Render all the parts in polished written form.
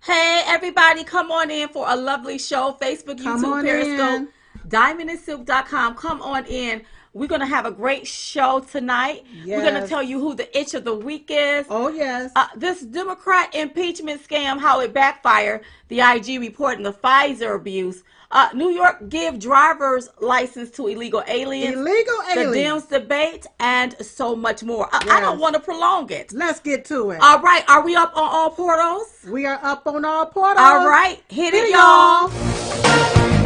Hey, everybody, come on in for a lovely show. Facebook, Come YouTube, on Periscope, in. diamondandsilk.com. Come on in. We're going to have a great show tonight. We're going to Yes. tell you who the itch of the week is. Oh, yes. This Democrat impeachment scam, how it backfired, the IG reporting the Pfizer abuse. New York give driver's license to illegal aliens. Illegal The aliens. Dems debate, and so much more. I don't Yes. want to prolong it. Let's get to it. All right, are we up on all portals? We are up on our portals. All right, hit Hit it, it, y'all. y'all.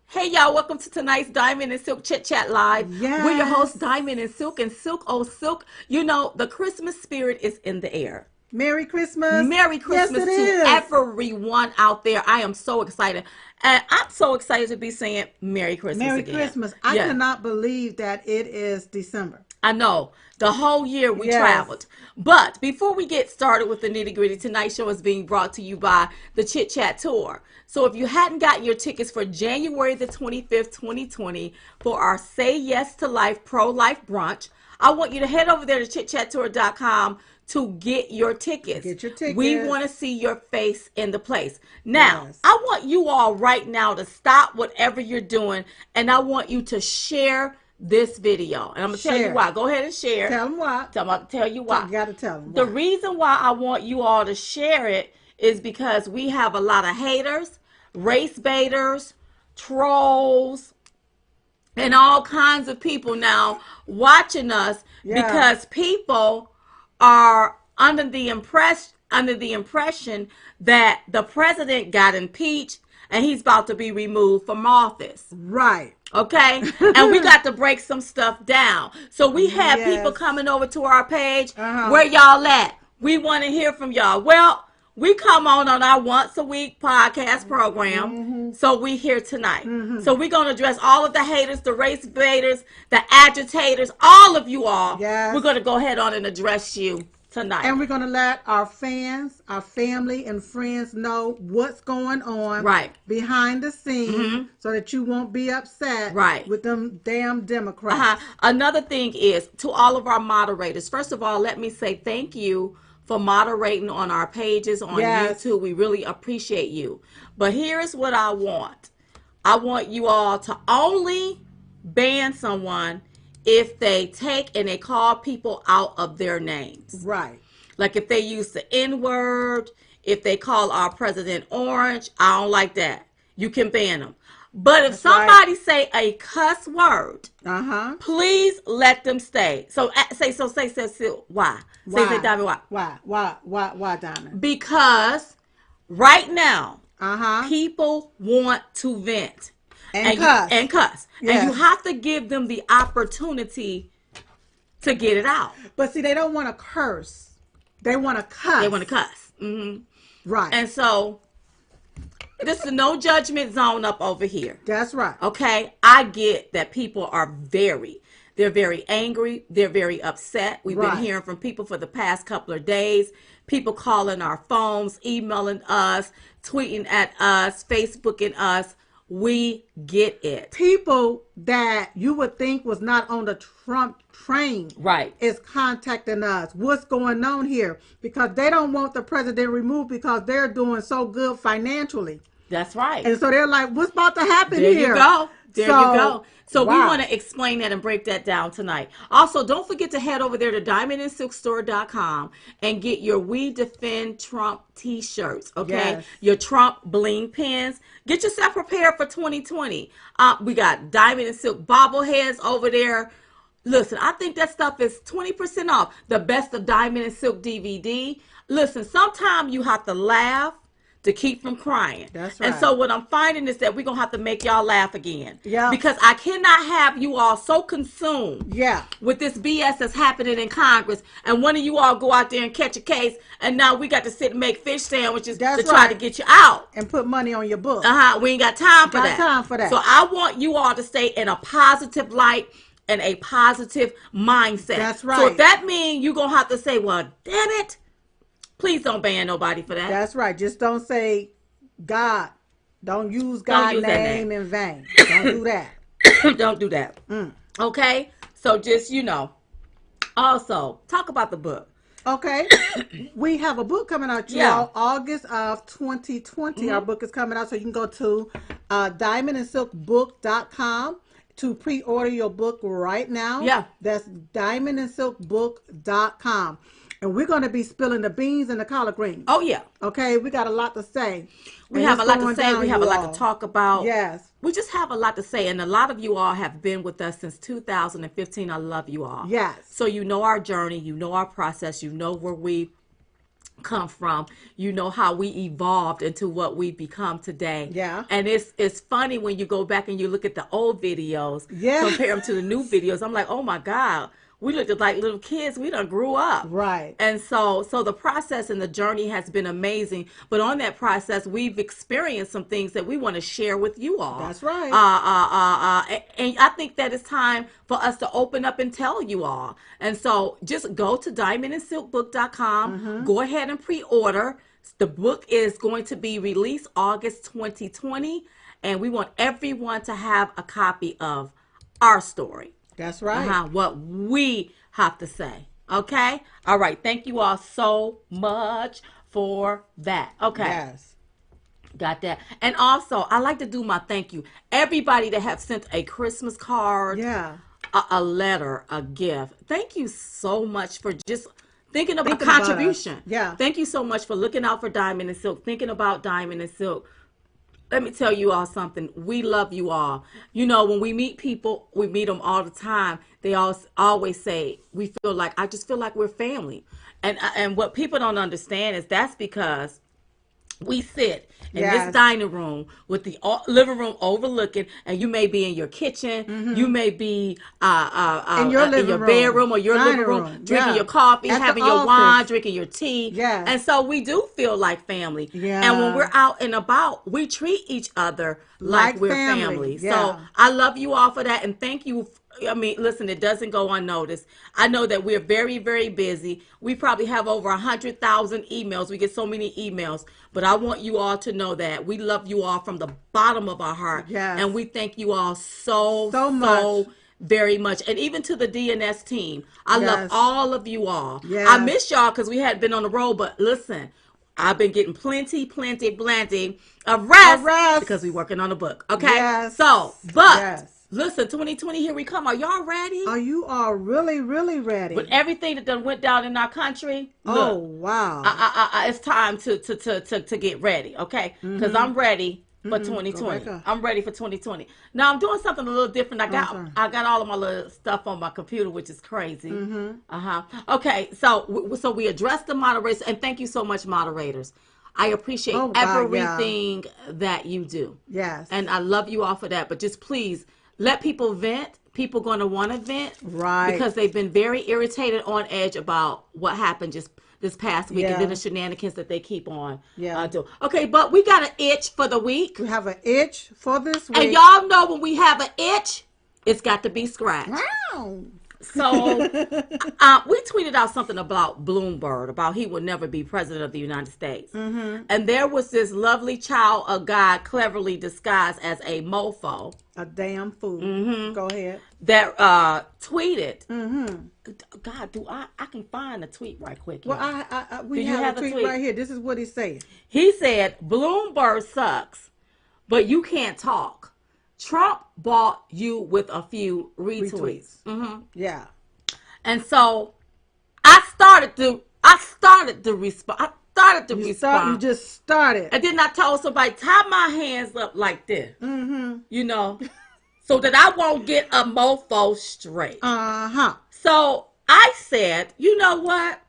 Hey, y'all, welcome to tonight's Diamond and Silk Chit Chat Live. Yes. We're your hosts, Diamond and Silk, oh Silk. You know, the Christmas spirit is in the air. Merry Christmas. Merry Christmas yes, it to is. everyone out there. I am so excited. And I'm so excited to be saying Merry Christmas Merry again. Christmas. I cannot believe that it is December. I know. The whole year we Yes. traveled. But before we get started with the nitty gritty, tonight's show is being brought to you by the Chit Chat Tour. So if you hadn't gotten your tickets for January the 25th, 2020 for our Say Yes to Life pro-life brunch, I want you to head over there to chitchattour.com to get your tickets. Get your tickets. We want to see your face in the place. Now, Yes. I want you all right now to stop whatever you're doing, and I want you to share this video. And I'm going to tell you Share. why. Go ahead and share. Tell them what. I'm going to tell you why. You got to tell them. The reason why I want you all to share it is because we have a lot of haters, race baiters, trolls, and all kinds of people now watching us because people are under the impression that the president got impeached and he's about to be removed from office. Right. Okay, and we got to break some stuff down. So we have Yes. people coming over to our page. Uh-huh. Where y'all at? We want to hear from y'all. Well, we come on our once a week podcast program. So we here tonight. So we're going to address all of the haters, the race baiters, the agitators, all of you all. Yes. We're going to go ahead on and address you tonight. And we're going to let our fans, our family, and friends know what's going on Right. behind the scenes so that you won't be upset Right. with them damn Democrats. Another thing is, to all of our moderators, first of all, let me say thank you for moderating on our pages on Yes. YouTube. We really appreciate you. But here's what I want. I want you all to only ban someone if they take and they call people out of their names. Right. Like if they use the N-word, if they call our president orange, I don't like that. You can ban them. But if That's somebody say a cuss word, Uh-huh. please let them stay. So say why? Say Diamond, why? Why, Diamond? Because right now Uh-huh. people want to vent And cuss. and cuss. Yes. And you have to give them the opportunity to get it out. But see, they don't want to curse. They want to cuss. They want to cuss. Right. And so this is a no judgment zone up over here. That's right. Okay, I get that people are they're very angry. They're very upset. We've been Right. hearing from people for the past couple of days. People calling our phones, emailing us, tweeting at us, Facebooking us. We get it. People that you would think was not on the Trump train Right. is contacting us. What's going on here? Because they don't want the president removed because they're doing so good financially. That's right. And so they're like, what's about to happen There here? you go. There So, you go. So we wow. want to explain that and break that down tonight. Also, don't forget to head over there to diamondandsilkstore.com and get your We Defend Trump t-shirts, okay? Yes. Your Trump bling pins. Get yourself prepared for 2020. We got Diamond and Silk bobbleheads over there. Listen, I think that stuff is 20% off. The Best of Diamond and Silk DVD. Listen, sometimes you have to laugh to keep from crying. That's right. And so what I'm finding is that we're going to have to make y'all laugh again. Yeah. Because I cannot have you all so consumed with this BS that's happening in Congress, and one of you all go out there and catch a case, and now we got to sit and make fish sandwiches to try to get you out. And put money on your book. We ain't got time for that. So I want you all to stay in a positive light and a positive mindset. That's right. So if that means you're going to have to say, well, damn it, please don't ban nobody for that. That's right. Just don't say God. Don't use God's name in vain. Don't do that. Don't do that. Okay? So just, also talk about the book. Okay. We have a book coming out, you all, August of 2020. Our book is coming out, so you can go to diamondandsilkbook.com to pre-order your book right now. Yeah. That's diamondandsilkbook.com. And we're going to be spilling the beans and the collard greens. Oh, yeah. Okay, we got a lot to say. We have a lot to say. We have a lot to talk about. Yes. We just have a lot to say. And a lot of you all have been with us since 2015. I love you all. Yes. So you know our journey. You know our process. You know where we come from. You know how we evolved into what we've become today. Yeah. And it's funny when you go back and you look at the old videos. Yeah. Compare them to the new videos. I'm like, oh, my God. We looked like little kids. We done grew up. Right. And so the process and the journey has been amazing. But on that process, we've experienced some things that we want to share with you all. That's right. And I think that it's time for us to open up and tell you all. And so just go to diamondandsilkbook.com. Go ahead and pre-order. The book is going to be released August 2020. And we want everyone to have a copy of our story. That's right. What we have to say. Okay? All right. Thank you all so much for that. Okay. Yes. Got that. And also, I like to do my thank you. Everybody that have sent a Christmas card, a letter, a gift. Thank you so much for just thinking of a contribution. Yeah. Thank you so much for looking out for Diamond and Silk, thinking about Diamond and Silk. Let me tell you all something. We love you all. When we meet people, we meet them all the time. They always say, I just feel like we're family. And what people don't understand is that's because we sit in this dining room with the living room overlooking, and you may be in your kitchen, you may be in your bedroom or your living room, drinking your coffee, having your wine, drinking your tea. And so we do feel like family. And when we're out and about, we treat each other like we're family. So I love you all for that, and thank you. I mean, listen, it doesn't go unnoticed. I know that we're very, very busy. We probably have over 100,000 emails. We get so many emails. But I want you all to know that we love you all from the bottom of our heart. And we thank you all so very much. And even to the DNS team, I love all of you all. I miss y'all because we hadn't been on the road. But listen, I've been getting plenty of rest because we're working on a book. Okay? Listen, 2020, here we come. Are y'all ready? Are you all really, really ready? With everything that done went down in our country? Look, wow. It's time to get ready, okay? Because I'm ready for 2020. I'm ready for 2020. Now, I'm doing something a little different. I got all of my little stuff on my computer, which is crazy. Okay, so we address the moderators, and thank you so much, moderators. I appreciate everything that you do. Yes. And I love you all for that. But just please, let people vent. People going to want to vent. Right. Because they've been very irritated, on edge about what happened just this past week. And then the shenanigans that they keep on doing. Okay, but we got an itch for the week. We have an itch for this week. And y'all know when we have an itch, it's got to be scratched. Wow. So we tweeted out something about Bloomberg, about he would never be president of the United States. And there was this lovely child of God, cleverly disguised as a mofo. A damn fool. Go ahead. That tweeted. God, I can find a tweet right quick. Well, we have a tweet right here. This is what he said. He said, Bloomberg sucks, but you can't talk. Trump bought you with a few retweets. Yeah. And so I started to respond. You just started. And then I told somebody, tie my hands up like this. So that I won't get a mofo straight. So I said, you know what?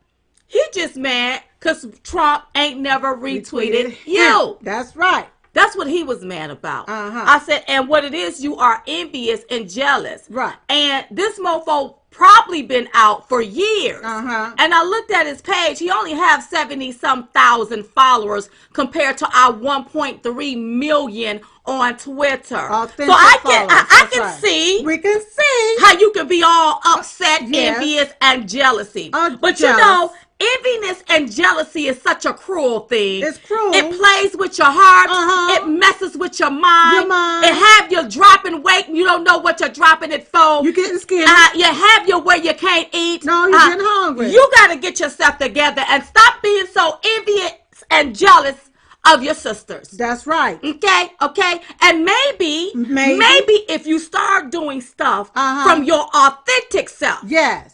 He just mad Because Trump ain't never retweeted you. That's right. That's what he was mad about. I said, and what it is, you are envious and jealous. Right. And this mofo probably been out for years. And I looked at his page. He only have 70-some thousand followers compared to our 1.3 million on Twitter. Authentic so I can right. see. We can see how you can be all upset, envious, and jealousy. But you know, enviness and jealousy is such a cruel thing. It's cruel. It plays with your heart. It messes with your mind. It have you dropping weight and you don't know what you're dropping it for. You getting skinny. You have you where you can't eat. No, you're getting hungry. You got to get yourself together and stop being so envious and jealous of your sisters. That's right. Okay. And maybe if you start doing stuff from your authentic self. Yes.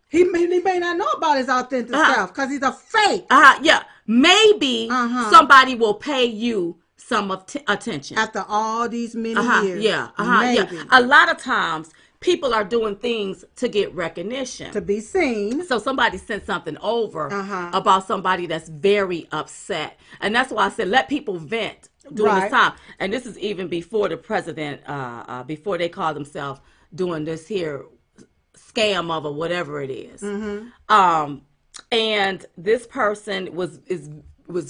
He may not know about his authentic self because he's a fake. Yeah. Maybe somebody will pay you some attention. After all these many years. Yeah. A lot of times people are doing things to get recognition. To be seen. So somebody sent something over about somebody that's very upset. And that's why I said let people vent during this time. And this is even before the president, before they call themselves doing this here scam of or whatever it is. And this person was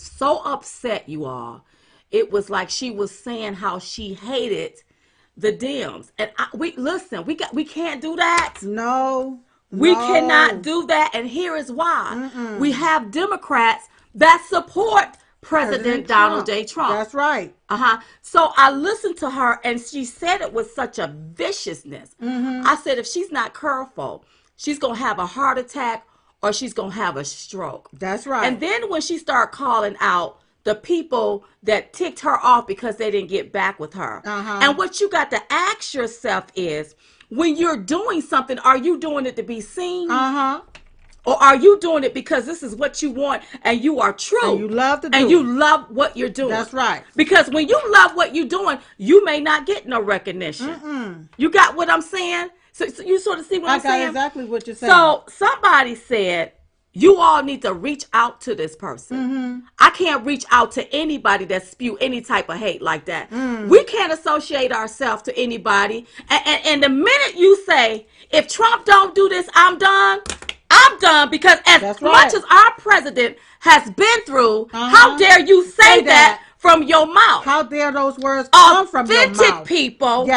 so upset, you all. It was like she was saying how she hated the Dems. And we can't do that. No. We cannot do that. And here is why. We have Democrats that support President Donald J. Trump. That's right. So I listened to her and she said it with such a viciousness. I said, if she's not careful, she's going to have a heart attack or she's going to have a stroke. That's right. And then when she started calling out the people that ticked her off because they didn't get back with her. And what you got to ask yourself is, when you're doing something, are you doing it to be seen? Or are you doing it because this is what you want and you are true? And you love to do and you love what you're doing. That's right. Because when you love what you're doing, you may not get no recognition. You got what I'm saying? So you sort of see what I'm saying? I got exactly what you're saying. So somebody said, you all need to reach out to this person. I can't reach out to anybody that spew any type of hate like that. We can't associate ourselves to anybody. And the minute you say, if Trump don't do this, I'm done. I'm done, because as much as our president has been through, how dare you say that from your mouth? How dare those words come from your mouth? Authentic people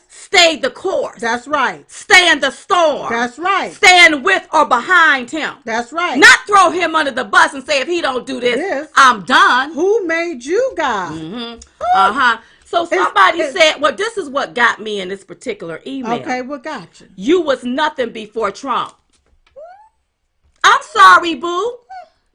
stay the course. That's right. Stay in the storm. That's right. Stand with or behind him. That's right. Not throw him under the bus and say, if he don't do this, I'm done. Who made you, God? So somebody said, well, this is what got me in this particular email. Okay, what got you? You was nothing before Trump. I'm sorry, boo.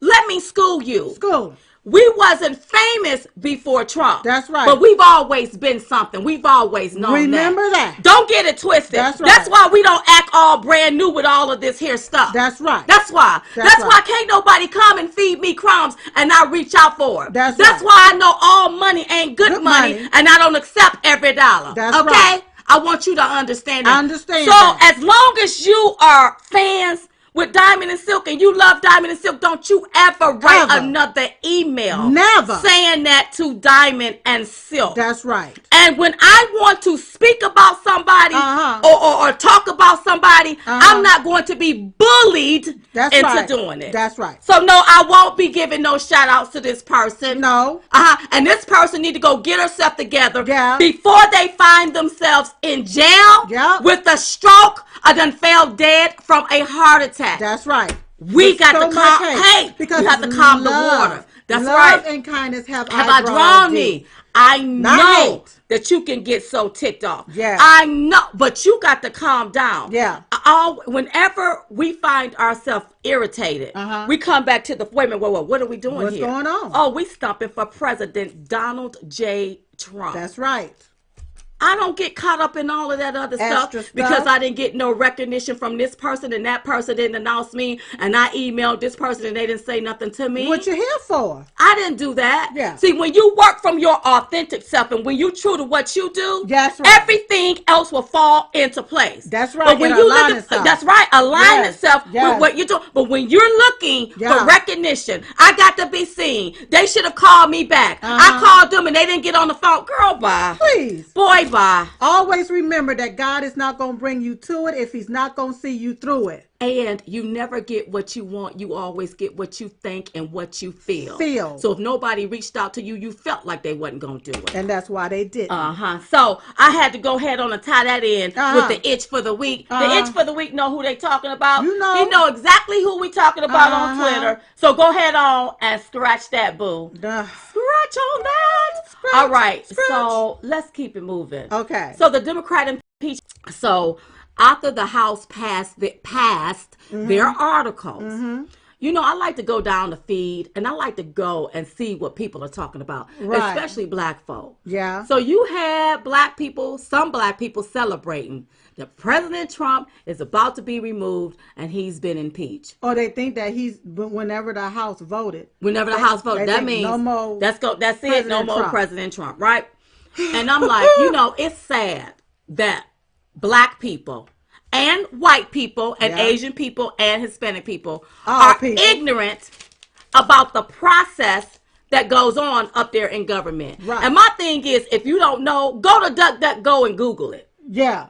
Let me school you. School. We wasn't famous before Trump. That's right. But we've always been something. We've always known Remember that. Don't get it twisted. That's right. That's why we don't act all brand new with all of this here stuff. That's right. That's why. That's why can't nobody come and feed me crumbs and I reach out for it. That's why I know all money ain't good money and I don't accept every dollar. That's okay? right. I want you to understand that. I understand so that. as long as you are fans with Diamond and Silk and you love Diamond and Silk, don't you ever write another email saying that to Diamond and Silk. That's right. And when I want to speak about somebody or talk about somebody, I'm not going to be bullied into doing it. That's right. So no, I won't be giving no shout outs to this person. No. And this person need to go get herself together before they find themselves in jail with a stroke or done fell dead from a heart attack. That's right. We got to calm. Because we have to calm the water. That's right. Love and kindness have I drawn thee. I know that you can get so ticked off. Yeah. I know, but you got to calm down. Yeah. Whenever we find ourselves irritated, we come back to the wait a minute, what are we doing here? What's going on? Oh, we stumping for President Donald J. Trump. That's right. I don't get caught up in all of that other Extra stuff because stuff. I didn't get no recognition from this person and that person didn't announce me and I emailed this person and they didn't say nothing to me. What you here for? I didn't do that. Yeah. See, when you work from your authentic self and when you true to what you do, That's right. everything else will fall into place. That's right. But when And you align look itself. that's right, align Yes. itself with Yes. what you're doing. But when you're looking Yeah. for recognition, I got to be seen. They should have called me back. I called them and they didn't get on the phone. Girl, bye. Please. Boy, bye. Always remember that God is not going to bring you to it if he's not going to see you through it. And you never get what you want. You always get what you think and what you feel. So if nobody reached out to you, you felt like they wasn't going to do it. And that's why they didn't. So I had to go ahead on and tie that in with the itch for the week. The itch for the week know who they talking about. You know. You know exactly who we talking about on Twitter. So go ahead on and scratch that, boo. Scratch on that. Scratch, All right. scratch. So let's keep it moving. Okay. So the Democrat impeachment. So after the House passed their articles, you know, I like to go down the feed and I like to go and see what people are talking about, especially black folk. Yeah. So you had some black people celebrating that President Trump is about to be removed and he's been impeached. Or they think that whenever the House voted. Whenever the House voted, that means no more that's it, no more Trump. President Trump, right? And I'm like, you know, it's sad that black people and white people and Asian people and Hispanic people are ignorant about the process that goes on up there in government. Right. And my thing is, if you don't know, go to DuckDuckGo and Google it. Yeah.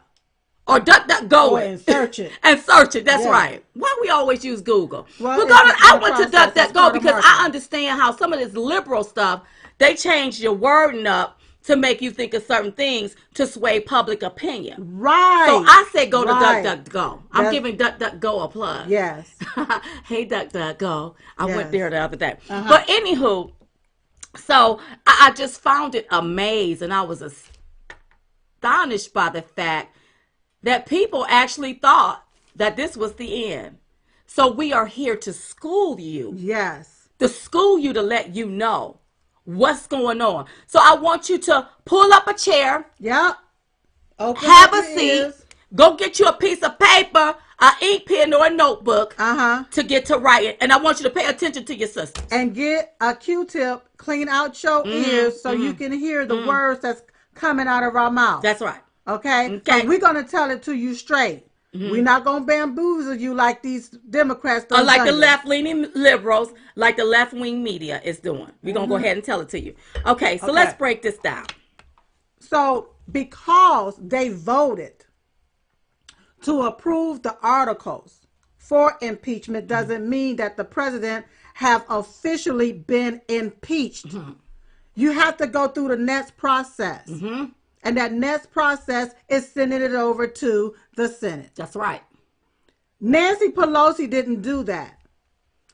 Or DuckDuckGo and search it. And search it. That's right. Why we always use Google? Well, I went to DuckDuckGo because I understand how some of this liberal stuff, they change your wording up to make you think of certain things to sway public opinion. Right. So I say go to DuckDuckGo. I'm giving DuckDuckGo a plug. Yes. Hey, DuckDuckGo. I went there the other day. But anywho, so I just found it amazing. And I was astonished by the fact that people actually thought that this was the end. So we are here to school you. Yes. To school you to let you know what's going on. So I want you to pull up a chair. Yep. Have a seat. Go get you a piece of paper, an ink pen, or a notebook to get to writing. And I want you to pay attention to your sisters. And get a Q-tip, clean out your ears so you can hear the words that's coming out of our mouth. That's right. Okay? So we're going to tell it to you straight. We're not going to bamboozle you like these Democrats or like the left-leaning liberals, like the left-wing media is doing. We're going to go ahead and tell it to you. Okay, so let's break this down. So because they voted to approve the articles for impeachment doesn't mean that the president have officially been impeached. You have to go through the next process. And that next process is sending it over to the Senate. That's right. Nancy Pelosi didn't do that.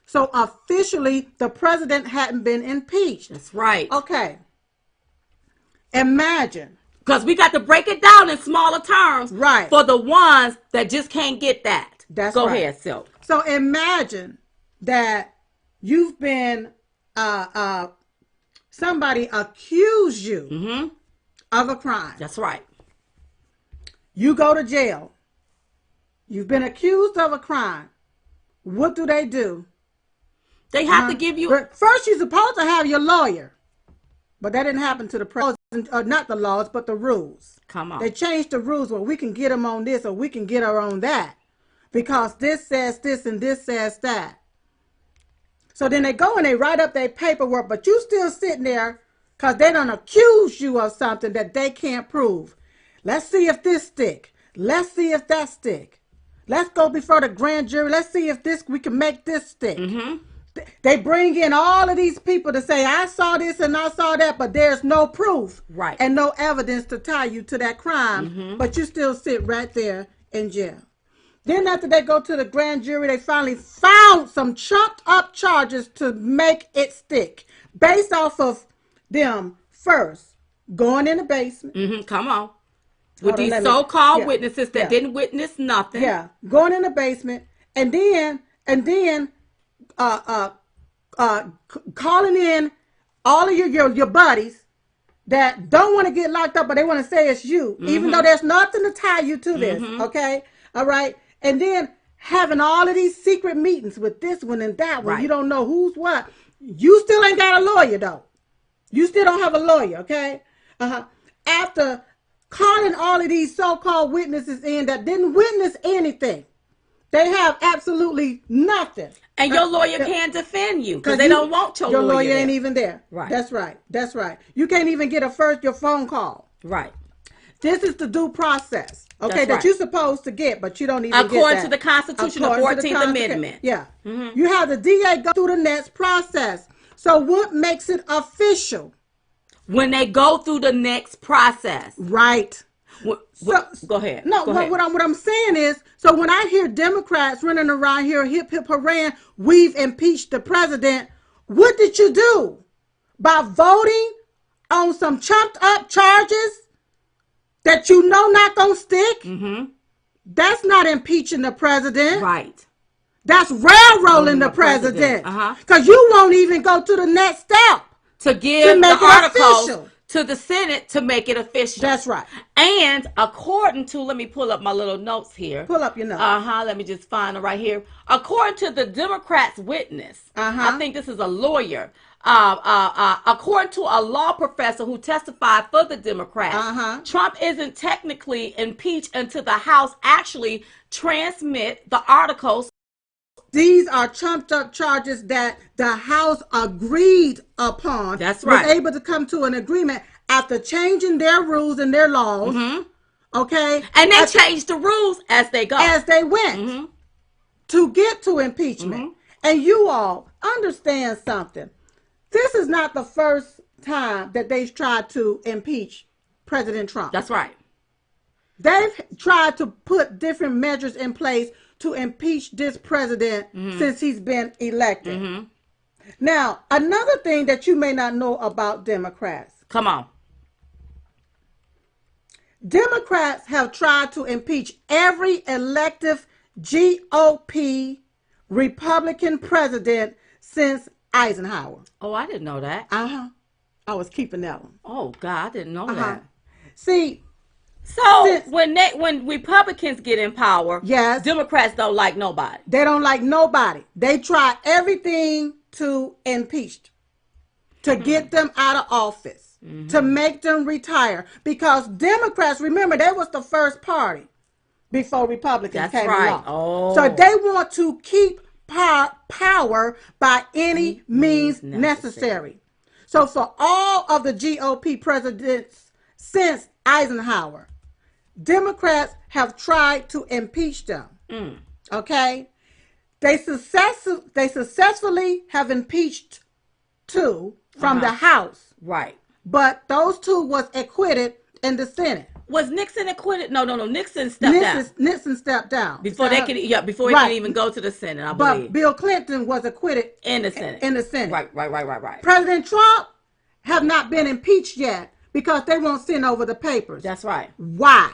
So officially, the president hadn't been impeached. That's right. Okay. Imagine. Because we got to break it down in smaller terms. Right. For the ones that just can't get that. That's Go right. ahead, Silk. So imagine that you've been, somebody accused you of a crime. That's right. You go to jail. You've been accused of a crime. What do? They have to give you... First, you're supposed to have your lawyer. But that didn't happen to the president. Not the laws, but the rules. Come on. They changed the rules where we can get them on this or we can get her on that. Because this says this and this says that. So then they go and they write up their paperwork, but you still sitting there because they don't accuse you of something that they can't prove. Let's see if this stick. Let's see if that stick. Let's go before the grand jury. Let's see if we can make this stick. They bring in all of these people to say, I saw this and I saw that, but there's no proof. Right. And no evidence to tie you to that crime, but you still sit right there in jail. Then after they go to the grand jury, they finally found some chunked up charges to make it stick based off of them first going in the basement. Come on. With these so-called witnesses that didn't witness nothing. Yeah, going in the basement and then calling in all of your buddies that don't want to get locked up, but they want to say it's you, even though there's nothing to tie you to this. Okay, all right, and then having all of these secret meetings with this one and that one. Right. You don't know who's what. You still ain't got a lawyer though. You still don't have a lawyer. Okay, after calling all of these so-called witnesses in that didn't witness anything, they have absolutely nothing. And your lawyer can't defend you because they don't want your lawyer there. ain't even there. Right. That's right. That's right. You can't even get your phone call. Right. This is the due process. Okay, That's that right. you're supposed to get, but you don't even get that. According to the Constitution, the According to 14th Amendment. Yeah. You have the DA go through the next process. So what makes it official? When they go through the next process. Right. Go ahead. No, Go ahead. what I'm saying is, so when I hear Democrats running around here, hip, hip, hooray, we've impeached the president, what did you do? By voting on some chumped up charges that you know not gonna stick? That's not impeaching the president. Right. That's railroading the president. Because you won't even go to the next step. To give make the it articles official. to the Senate to make it official. That's right. And according to, let me pull up my little notes here. Pull up your notes. Let me just find it right here. According to the Democrats' witness, I think this is a lawyer. According to a law professor who testified for the Democrats, Trump isn't technically impeached until the House actually transmit the articles. These are trumped up charges that the House agreed upon. That's right. Was able to come to an agreement after changing their rules and their laws. Okay. And they changed the rules as they go. As they went to get to impeachment. And you all understand something. This is not the first time that they've tried to impeach President Trump. That's right. They've tried to put different measures in place to impeach this president since he's been elected. Now, another thing that you may not know about Democrats. Come on. Democrats have tried to impeach every elective GOP Republican president since Eisenhower. Oh, I didn't know that. I was keeping that one. Oh, God, I didn't know that. See, so when Republicans get in power, yes, Democrats don't like nobody. They don't like nobody. They try everything to impeach, to get them out of office, to make them retire. Because Democrats, remember, they was the first party before Republicans came along. Oh. So they want to keep power by any means necessary. So for all of the GOP presidents since Eisenhower, Democrats have tried to impeach them. Okay? They successfully have impeached 2 from the House. Right. But those 2 was acquitted in the Senate. Was Nixon acquitted? No. Nixon stepped down. Nixon stepped down. Before he could even go to the Senate, I believe. But Bill Clinton was acquitted in the Senate. Right. President Trump have not been impeached yet because they won't send over the papers. That's right. Why?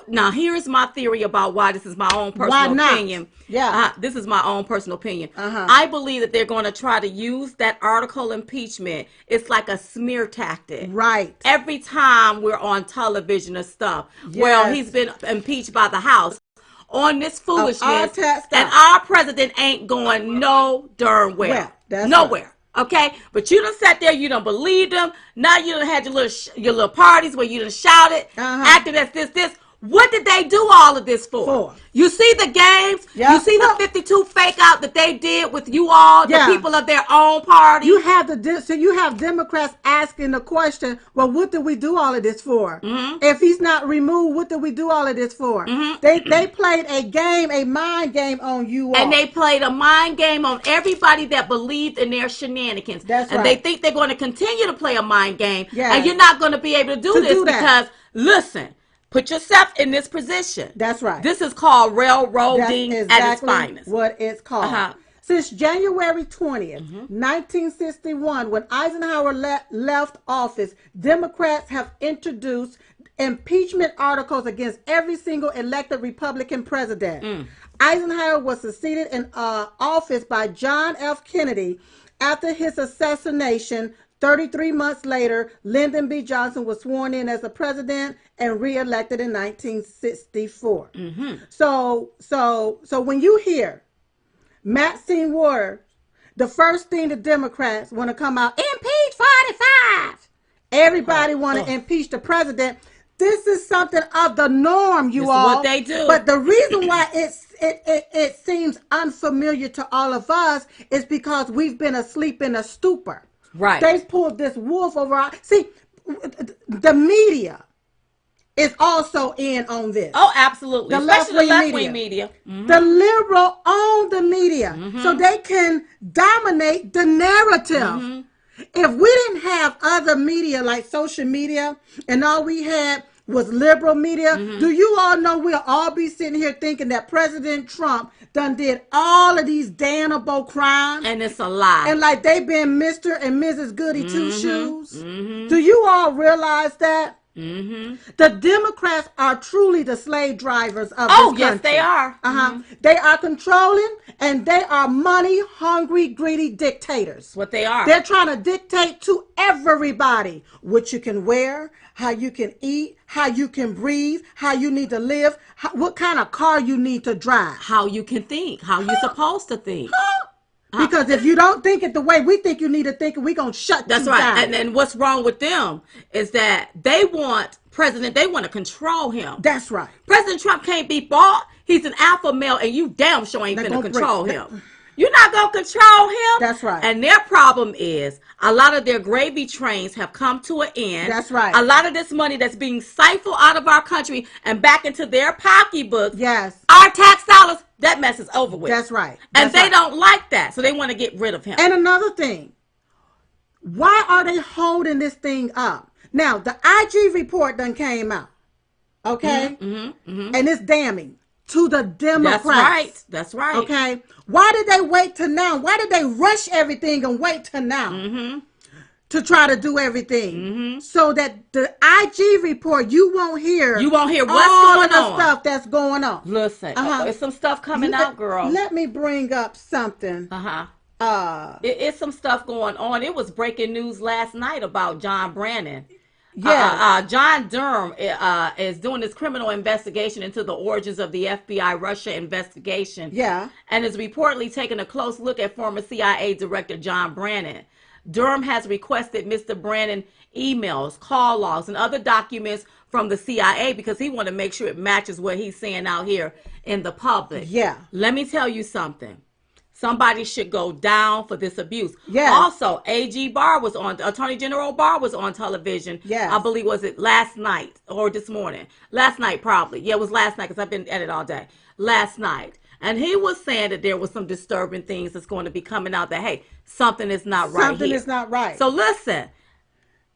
Now, here is my theory about why. This is my own personal opinion. Yeah. This is my own personal opinion. I believe that they're going to try to use that article impeachment. It's like a smear tactic. Right. Every time we're on television or stuff. Yes. Well, he's been impeached by the House on this foolishness. And our president ain't going no darn well. Nowhere. Right. Okay, but you done sat there, you done believed them. Now you done had your little parties where you done shouted, acting as this. What did they do all of this for? You see the games? Yep. You see the 52 fake out that they did with you all, the people of their own party? You have you have Democrats asking the question, well, what did we do all of this for? If he's not removed, what did we do all of this for? They played a mind game on you all. And they played a mind game on everybody that believed in their shenanigans. That's right. And they think they're going to continue to play a mind game. Yes. And you're not going to be able to do this because, listen, put yourself in this position. That's right. This is called railroading at its finest. What it's called. Since January 20th, 1961, when Eisenhower left office, Democrats have introduced impeachment articles against every single elected Republican president. Eisenhower was succeeded in office by John F. Kennedy after his assassination 33 months later, Lyndon B. Johnson was sworn in as the president and reelected in 1964. So when you hear Maxine Waters, the first thing the Democrats want to come out, impeach 45. Everybody want to impeach the president. This is something of the norm, you all. This is what they do. But the reason why it seems unfamiliar to all of us is because we've been asleep in a stupor. Right. They pulled this wolf over our... See, the media is also in on this. Oh, absolutely. Especially the left-wing media. The liberal own the media. So they can dominate the narrative. If we didn't have other media like social media and all we had was liberal media, do you all know we'll all be sitting here thinking that President Trump done did all of these damnable crimes? And it's a lie. And like they been Mr. and Mrs. Goody Two-Shoes? Do you all realize that? The Democrats are truly the slave drivers of this country. Yes, they are. They are controlling, and they are money hungry, greedy dictators. That's what they are. They're trying to dictate to everybody what you can wear, how you can eat, how you can breathe, how you need to live, what kind of car you need to drive, how you can think, how you're supposed to think. Because if you don't think it the way we think you need to think it, we're going to shut you down. That's right. And then what's wrong with them is that they want to control him. That's right. President Trump can't be bought. He's an alpha male, and you damn sure ain't going to control him. You're not going to control him. That's right. And their problem is a lot of their gravy trains have come to an end. That's right. A lot of this money that's being siphoned out of our country and back into their pocketbooks. Yes. Our tax dollars, that mess is over with. That's right. And they don't like that. So they want to get rid of him. And another thing, why are they holding this thing up? Now, the IG report done came out. Okay? And it's damning to the Democrats. That's right. Okay? Why did they wait till now? Why did they rush everything and wait till now to try to do everything? So that the IG report, you won't hear what's all going of the on. Stuff that's going on. Listen, there's some stuff coming out, girl. Let me bring up something. It's some stuff going on. It was breaking news last night about John Brennan. John Durham is doing this criminal investigation into the origins of the FBI Russia investigation. Yeah. And is reportedly taking a close look at former CIA Director John Brennan. Durham has requested Mr. Brennan emails, call logs, and other documents from the CIA because he wants to make sure it matches what he's saying out here in the public. Yeah. Let me tell you something. Somebody should go down for this abuse. Yes. Also, Attorney General Barr was on television. Yes. I believe, was it last night or this morning? Last night, probably. Yeah, it was last night because I've been at it all day. Last night. And he was saying that there was some disturbing things that's going to be coming out that, hey, something is not right Something here. is not right. So listen,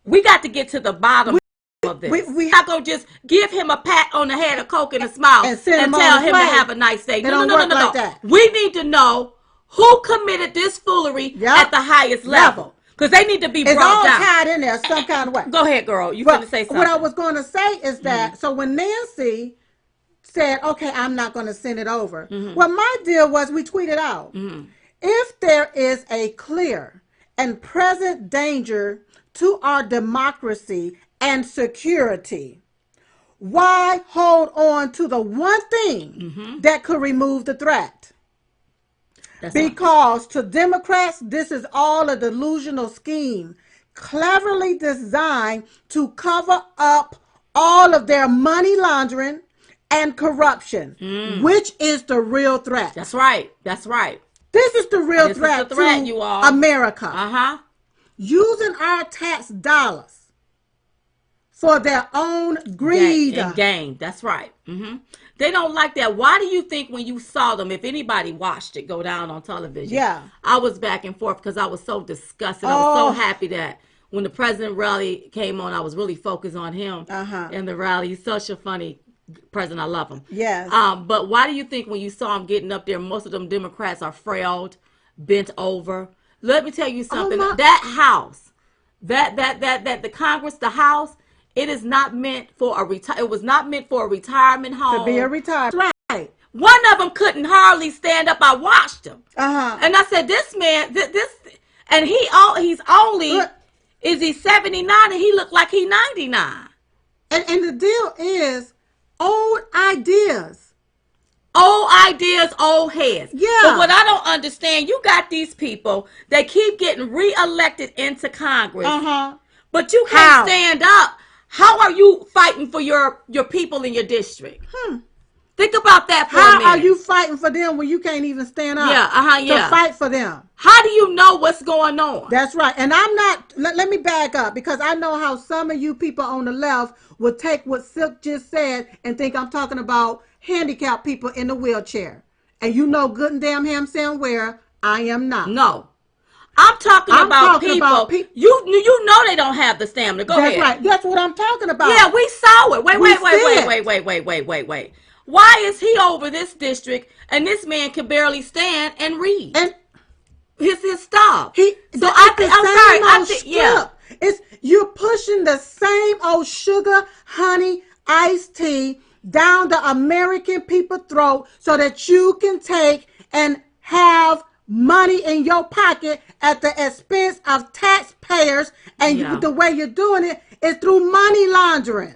we got to get to the bottom of this. We not going to just give him a pat on the head, a Coke, and a smile and tell him to have a nice day. No. Like that. We need to know who committed this foolery at the highest level. Because they need to be brought down. It's all tied in there some kind of way. Go ahead, girl. You going to say something. What I was going to say is that, so when Nancy said, okay, I'm not going to send it over. Well, my deal was we tweeted out, if there is a clear and present danger to our democracy and security, why hold on to the one thing that could remove the threat? Because to Democrats, this is all a delusional scheme, cleverly designed to cover up all of their money laundering and corruption, which is the real threat. That's right. That's right. This is the real threat to you all. America. Using our tax dollars for their own greed and gain. That's right. They don't like that. Why do you think when you saw them, if anybody watched it go down on television? Yeah. I was back and forth because I was so disgusted. I was so happy that when the president rally came on, I was really focused on him and the rally. He's such a funny president. I love him. Yes. But why do you think when you saw him getting up there, most of them Democrats are frailed, bent over? Let me tell you something. That house, that the Congress, the House, it is not meant for it was not meant for a retirement home. To be a retirement. Right. One of them couldn't hardly stand up. I watched him. And I said, this man, and he's only is he 79 and he look like he 99? And the deal is old ideas. Old ideas, old heads. Yeah. But what I don't understand, you got these people that keep getting reelected into Congress. But you can't stand up. How are you fighting for your people in your district? Think about that for a minute. How are you fighting for them when you can't even stand up to fight for them? How do you know what's going on? That's right. And I'm not, let me back up, because I know how some of you people on the left will take what Silk just said and think I'm talking about handicapped people in the wheelchair. And you know good and damn ham where I am not. No. I'm talking about people. You know they don't have the stamina. Go ahead. That's right. That's what I'm talking about. Yeah, we saw it. Wait. Why is he over this district and this man can barely stand and read? And his stuff. It's you're pushing the same old sugar, honey, iced tea down the American people's throat so that you can take and have money in your pocket at the expense of taxpayers, and the way you're doing it is through money laundering.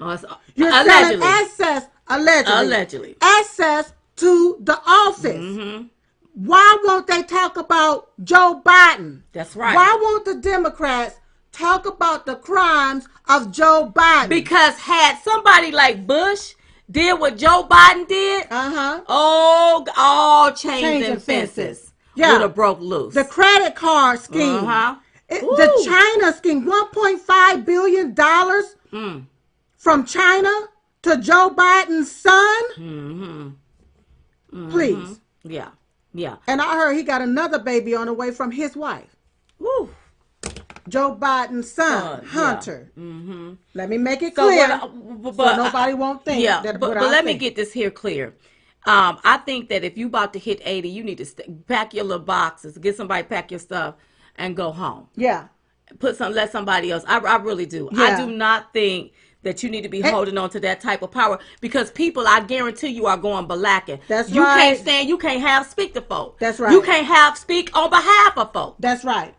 You're selling access, allegedly, access to the office. Why won't they talk about Joe Biden? That's right. Why won't the Democrats talk about the crimes of Joe Biden? Because had somebody like Bush did what Joe Biden did, all chains and fences would have broke loose. The credit card scheme, the China scheme, $1.5 billion from China to Joe Biden's son. Please. Yeah. And I heard he got another baby on the way from his wife. Woo. Joe Biden's son, Hunter. Let me make it clear so nobody won't think that. But let me get this here clear. I think that if you about to hit 80, you need to pack your little boxes, get somebody to pack your stuff, and go home. Yeah. Let somebody else. I really do. Yeah. I do not think that you need to be holding on to that type of power, because people, I guarantee you, are going balacking. That's you right. You can't have speak to folk. That's right. You can't have speak on behalf of folk. That's right.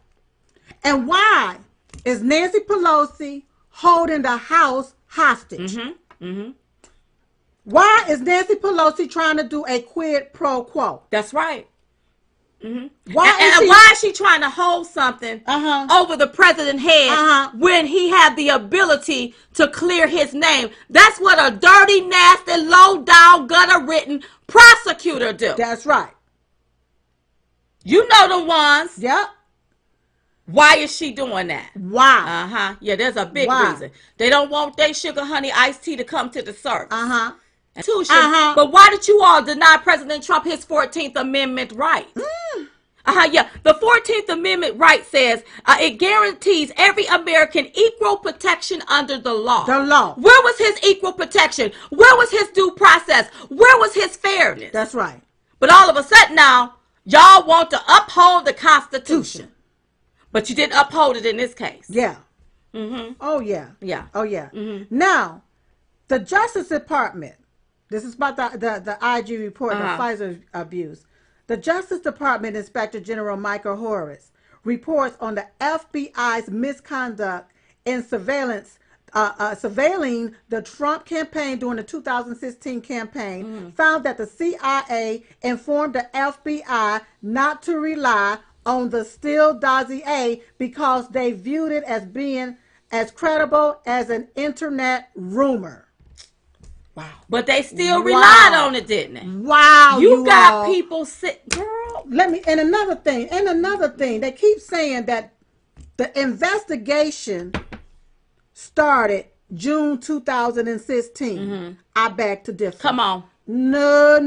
And why is Nancy Pelosi holding the House hostage? Why is Nancy Pelosi trying to do a quid pro quo? That's right. Why is she trying to hold something over the president's head when he had the ability to clear his name? That's what a dirty, nasty, low-down, gutter-written prosecutor do. That's right. You know the ones. Yep. Why is she doing that? Why? Yeah, there's a big reason. They don't want their sugar, honey, iced tea to come to the surface. But why did you all deny President Trump his 14th Amendment right? The 14th Amendment right says it guarantees every American equal protection under the law. The law. Where was his equal protection? Where was his due process? Where was his fairness? That's right. But all of a sudden now, y'all want to uphold the Constitution. But you didn't uphold it in this case. Yeah. Oh, yeah. Yeah. Oh, yeah. Now, the Justice Department, this is about the IG report, the FISA abuse. The Justice Department Inspector General Michael Horace reports on the FBI's misconduct in surveilling the Trump campaign during the 2016 campaign, found that the CIA informed the FBI not to rely on the Steele dossier because they viewed it as being as credible as an internet rumor. Wow. But they still relied on it, didn't they? Wow. You got people sit, girl. And another thing, they keep saying that the investigation started June 2016. I beg to differ. Come on. No.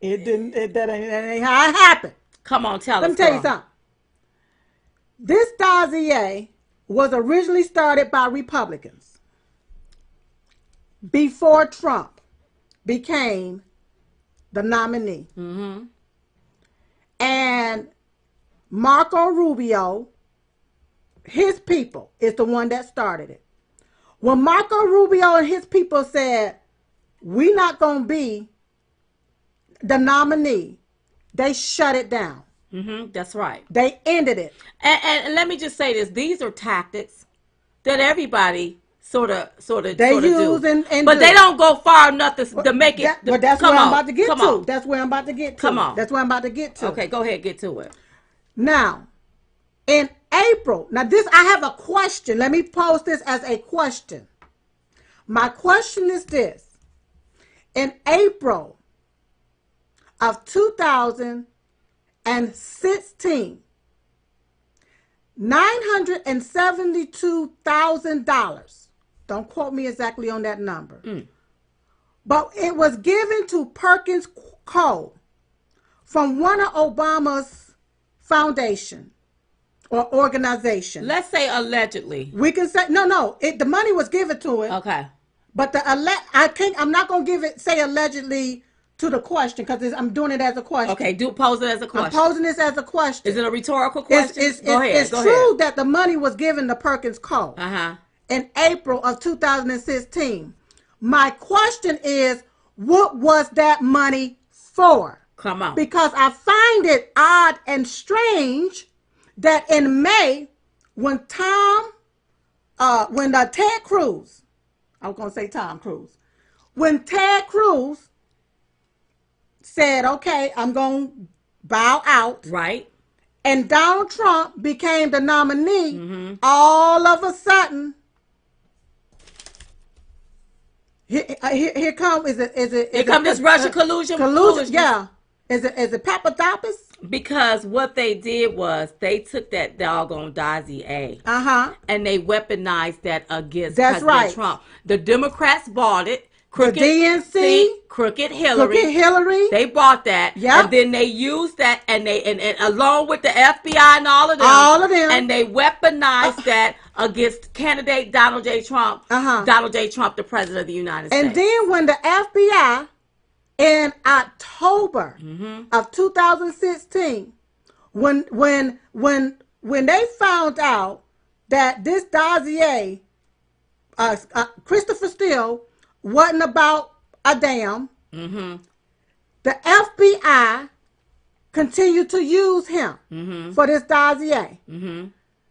It didn't. That ain't how it happened. Come on, tell us. Let me tell you something. This dossier was originally started by Republicans before Trump became the nominee. And Marco Rubio, his people, is the one that started it. When Marco Rubio and his people said, we're not going to be the nominee, they shut it down. That's right. They ended it. And let me just say this: these are tactics that everybody sort of They do, use and but do. they don't go far enough to make it. But that's Come where I'm on, about to get come to. on, That's where I'm about to get to. come on. That's where I'm about to get to. Okay, go ahead, get to it. Now, in April, now this, I have a question. Let me pose this as a question. My question is this. In April of 2016, $972,000. Don't quote me exactly on that number. But it was given to Perkins Coie from one of Obama's foundation or organization. Let's say allegedly. We can say no. The money was given to it. Okay. But I'm not gonna say allegedly to the question because I'm doing it as a question. Okay, pose it as a question. I'm posing this as a question. Is it a rhetorical question? Go ahead. It's true that the money was given to Perkins Coie in April of 2016. My question is, what was that money for? Come on. Because I find it odd and strange that in May, when Ted Cruz, I was going to say Tom Cruise, when Ted Cruz said, okay, I'm going to bow out. Right. And Donald Trump became the nominee, all of a sudden, here come this Russia collusion. Yeah. Is it Papadopoulos? Because what they did was they took that doggone dossier and they weaponized that against President Trump. The Democrats bought it. Crooked DNC, Crooked Hillary. They bought that. Yep. And then they used that and along with the FBI and all of them. And they weaponized that against candidate Donald J. Trump. Donald J. Trump, the president of the United States. And then when the FBI in October of 2016, when they found out that this dossier, Christopher Steele, wasn't about a damn, the FBI continued to use him for this dossier.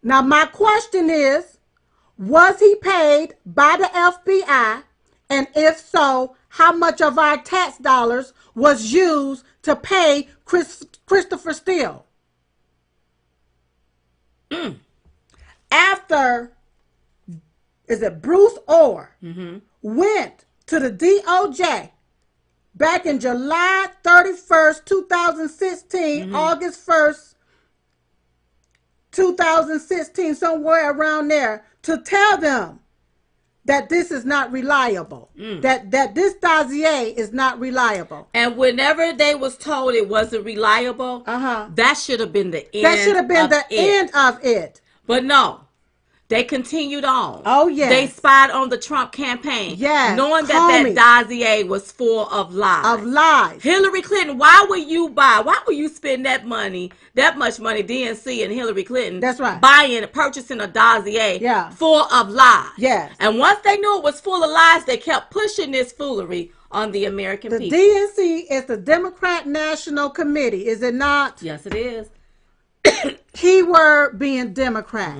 Now, my question is, was he paid by the FBI? And if so, how much of our tax dollars was used to pay Christopher Steele? After, is it Bruce Orr, went to the DOJ back in July 31st, 2016, August 1st, 2016, somewhere around there, to tell them that this is not reliable, that this dossier is not reliable. And whenever they was told it wasn't reliable, that should have been the end. That should have been the end of it. But no, they continued on. Oh, yes. They spied on the Trump campaign. Yes. Knowing that dossier was full of lies. Of lies. Hillary Clinton, why would you spend that much money, DNC and Hillary Clinton? That's right. Purchasing a dossier Yeah. full of lies. Yes. And once they knew it was full of lies, they kept pushing this foolery on the American people. The DNC is the Democrat National Committee, is it not? Yes, it is. Keyword being Democrat.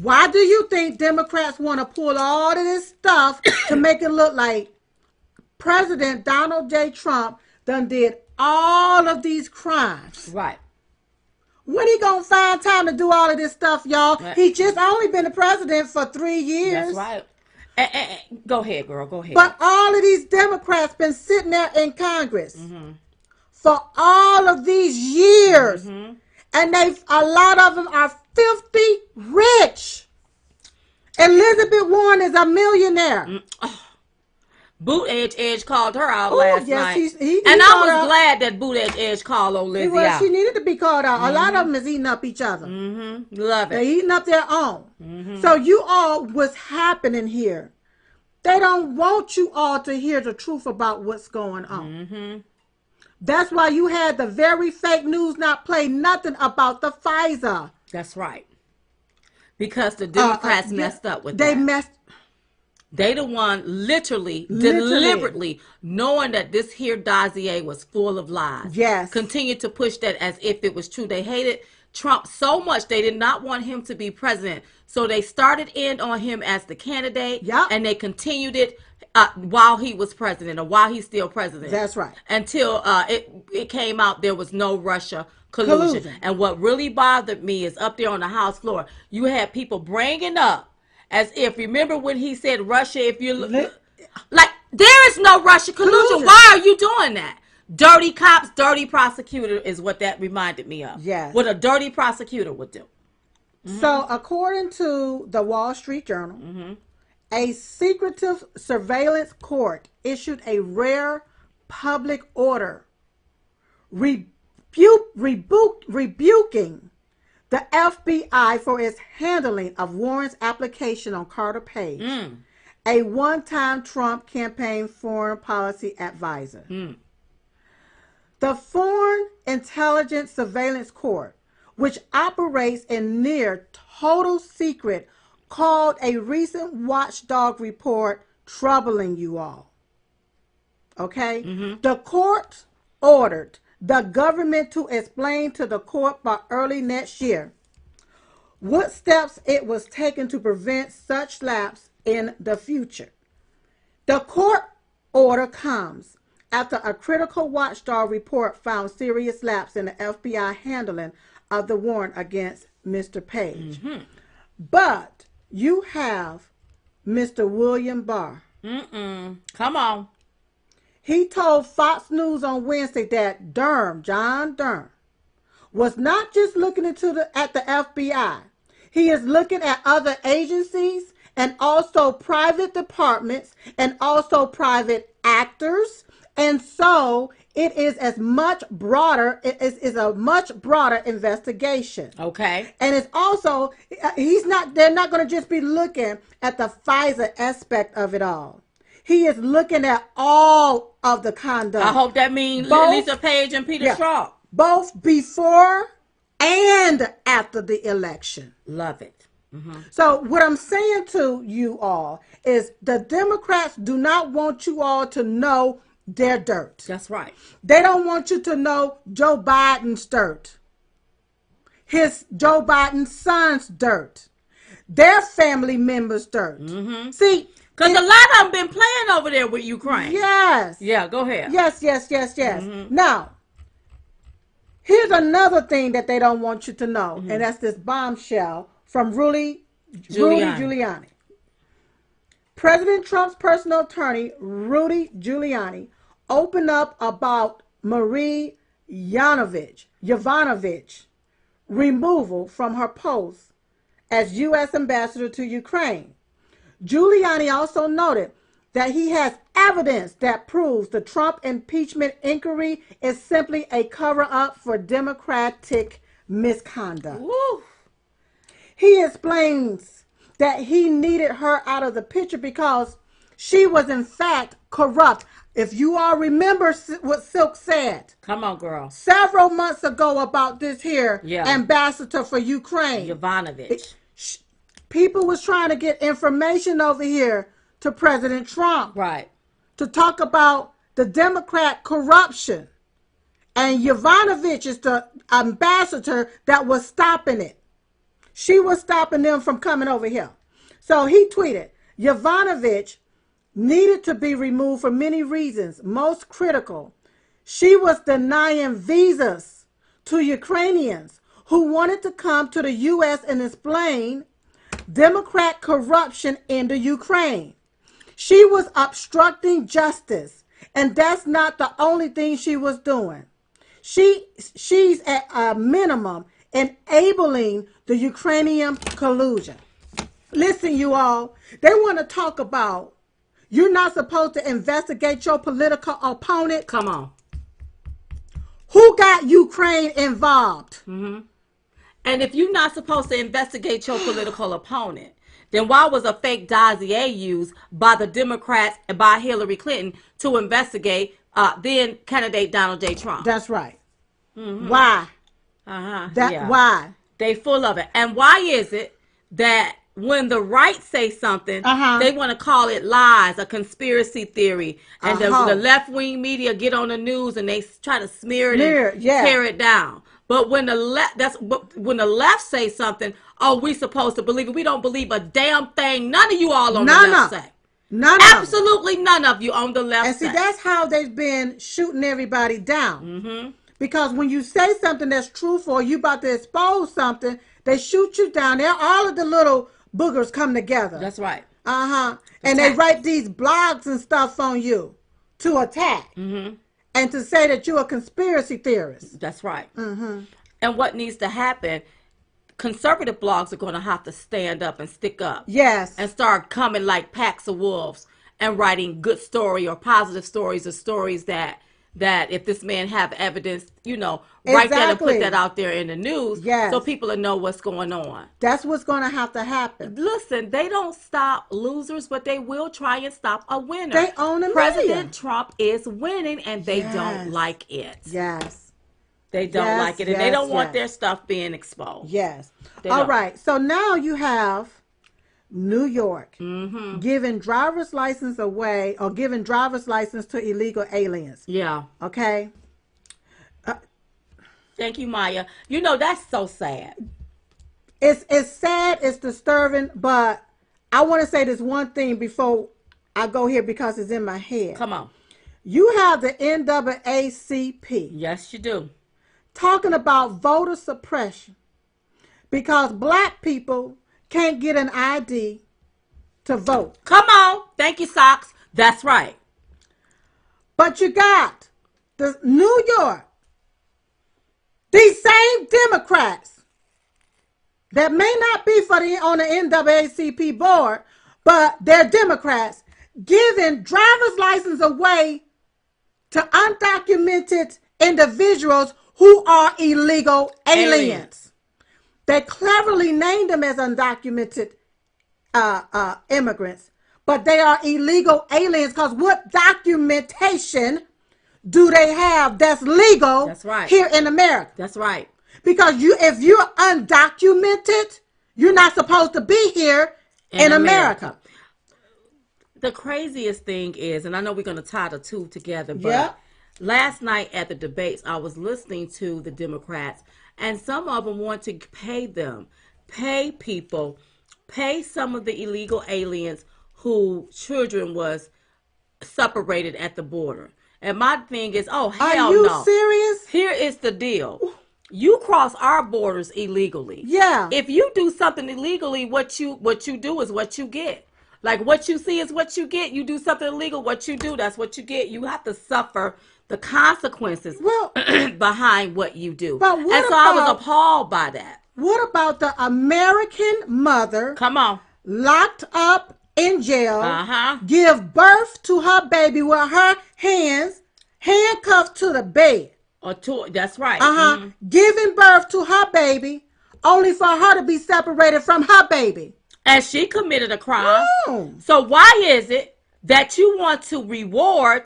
Why do you think Democrats want to pull all of this stuff to make it look like President Donald J. Trump done did all of these crimes? Right. When he gonna find time to do all of this stuff, y'all? Right. He just only been the president for 3 years. That's right. Go ahead, girl. Go ahead. But all of these Democrats been sitting there in Congress for all of these years. And a lot of them are filthy rich. Elizabeth Warren is a millionaire. Boot Edge called her out last night. He and I was glad that Boot Edge called on Lizzie out. She needed to be called out. A lot of them is eating up each other. Love it. They're eating up their own. So you all, what's happening here, they don't want you all to hear the truth about what's going on. That's why you had the very fake news not play nothing about the FISA. That's right. Because the Democrats messed up with that. They messed. They the one literally, deliberately, knowing that this here dossier was full of lies. Yes. Continued to push that as if it was true. They hated Trump so much they did not want him to be president. So they started in on him as the candidate, Yep. and they continued it while he was president, or while he's still president. That's right. Until it came out there was no Russia collusion. And what really bothered me is up there on the House floor, you had people bringing up as if, remember when he said Russia, if you look, like, there is no Russia collusion. Why are you doing that? Dirty cops, dirty prosecutor is what that reminded me of. Yes. What a dirty prosecutor would do. So according to the Wall Street Journal, a secretive surveillance court issued a rare public order rebuking the FBI for its handling of Warren's application on Carter Page, a one-time Trump campaign foreign policy advisor. The Foreign Intelligence Surveillance Court, which operates in near total secret, called a recent watchdog report troubling, you all. Okay? The court ordered the government to explain to the court by early next year what steps it was taking to prevent such lapse in the future. The court order comes after a critical watchdog report found serious lapse in the FBI handling of the warrant against Mr. Page. But you have Mr. William Barr. Come on. He told Fox News on Wednesday that John Durham, was not just looking at the FBI. He is looking at other agencies and also private departments and also private actors. And so it is as much broader. It is a much broader investigation. Okay. And it's also, they're not going to just be looking at the FISA aspect of it all. He is looking at all of the conduct. I hope that means Both- Lisa Page and Peter Strzok. Both before and after the election. Love it. So what I'm saying to you all is the Democrats do not want you all to know their dirt. That's right. They don't want you to know Joe Biden's dirt. Joe Biden's son's dirt. Their family members' dirt. See, because a lot of them been playing over there with Ukraine. Yes. Yeah, go ahead. Yes. Now, here's another thing that they don't want you to know, and that's this bombshell from Rudy Giuliani. President Trump's personal attorney, Rudy Giuliani, opened up about Marie Yovanovitch removal from her post as U.S. ambassador to Ukraine. Giuliani also noted that he has evidence that proves the Trump impeachment inquiry is simply a cover-up for Democratic misconduct. Woo. He explains that he needed her out of the picture because she was in fact corrupt. If you all remember what Silk said. Come on, girl. Several months ago about this here ambassador for Ukraine. Yovanovitch. People was trying to get information over here to President Trump. Right. To talk about the Democrat corruption. And Yovanovitch is the ambassador that was stopping it. She was stopping them from coming over here. So he tweeted, Yovanovitch needed to be removed for many reasons. Most critical, she was denying visas to Ukrainians who wanted to come to the U.S. and explain Democrat corruption in the Ukraine. She was obstructing justice, and that's not the only thing she was doing. She's at a minimum enabling the Ukrainian collusion. Listen, you all, they want to talk about you're not supposed to investigate your political opponent. Come on. Who got Ukraine involved? And if you're not supposed to investigate your political opponent, then why was a fake dossier used by the Democrats and by Hillary Clinton to investigate then candidate Donald J. Trump? That's right. Why? Why? Why? They full of it. And why is it that when the right say something, Uh-huh. they want to call it lies, a conspiracy theory, and the Uh-huh. left wing media get on the news and they try to smear it and Smear, yeah. tear it down. But when the when the left say something, oh, we supposed to believe it. We don't believe a damn thing. None of you all on the None left of say. None of them. Absolutely none of you on the left And see, say. that's how they've been shooting everybody down. Mm-hmm. Because when you say something that's truthful, or you about to expose something, they shoot you down. There, all of the little boogers come together. That's right. And they write these blogs and stuff on you to attack and to say that you're a conspiracy theorist. That's right. And what needs to happen? Conservative blogs are going to have to stand up and stick up. Yes. And start coming like packs of wolves and writing good story or positive stories or stories that if this man have evidence, write that and put that out there in the news so people will know what's going on. That's what's going to have to happen. Listen, they don't stop losers, but they will try and stop a winner. They own a President Trump is winning, and they don't like it. Yes. They don't like it, and they don't want their stuff being exposed. Yes. All right. So now you have New York giving driver's license away, or giving driver's license to illegal aliens. Yeah. Okay. Thank you, Maya. That's so sad. It's sad. It's disturbing. But I want to say this one thing before I go here because it's in my head. Come on. You have the NAACP. Yes, you do. Talking about voter suppression because black people can't get an ID to vote. Come on. Thank you, Socks. That's right. But you got the New York, these same Democrats that may not be on the NAACP board, but they're Democrats, giving driver's license away to undocumented individuals who are illegal aliens. They cleverly named them as undocumented immigrants, but they are illegal aliens because what documentation do they have that's legal here in America? That's right. Because if you're undocumented, you're not supposed to be here in America. The craziest thing is, and I know we're going to tie the two together, but last night at the debates, I was listening to the Democrats, and some of them want to pay people, pay some of the illegal aliens who children was separated at the border. And my thing is, oh, hell no. Are you serious? Here is the deal. You cross our borders illegally. Yeah. If you do something illegally, what you do is what you get. Like what you see is what you get. You do something illegal, what you do, that's what you get. You have to suffer the consequences behind what you do. But I was appalled by that. What about the American mother? Come on. Locked up in jail, give birth to her baby with her hands handcuffed to the bed. That's right. Giving birth to her baby, only for her to be separated from her baby. And she committed a crime. So why is it that you want to reward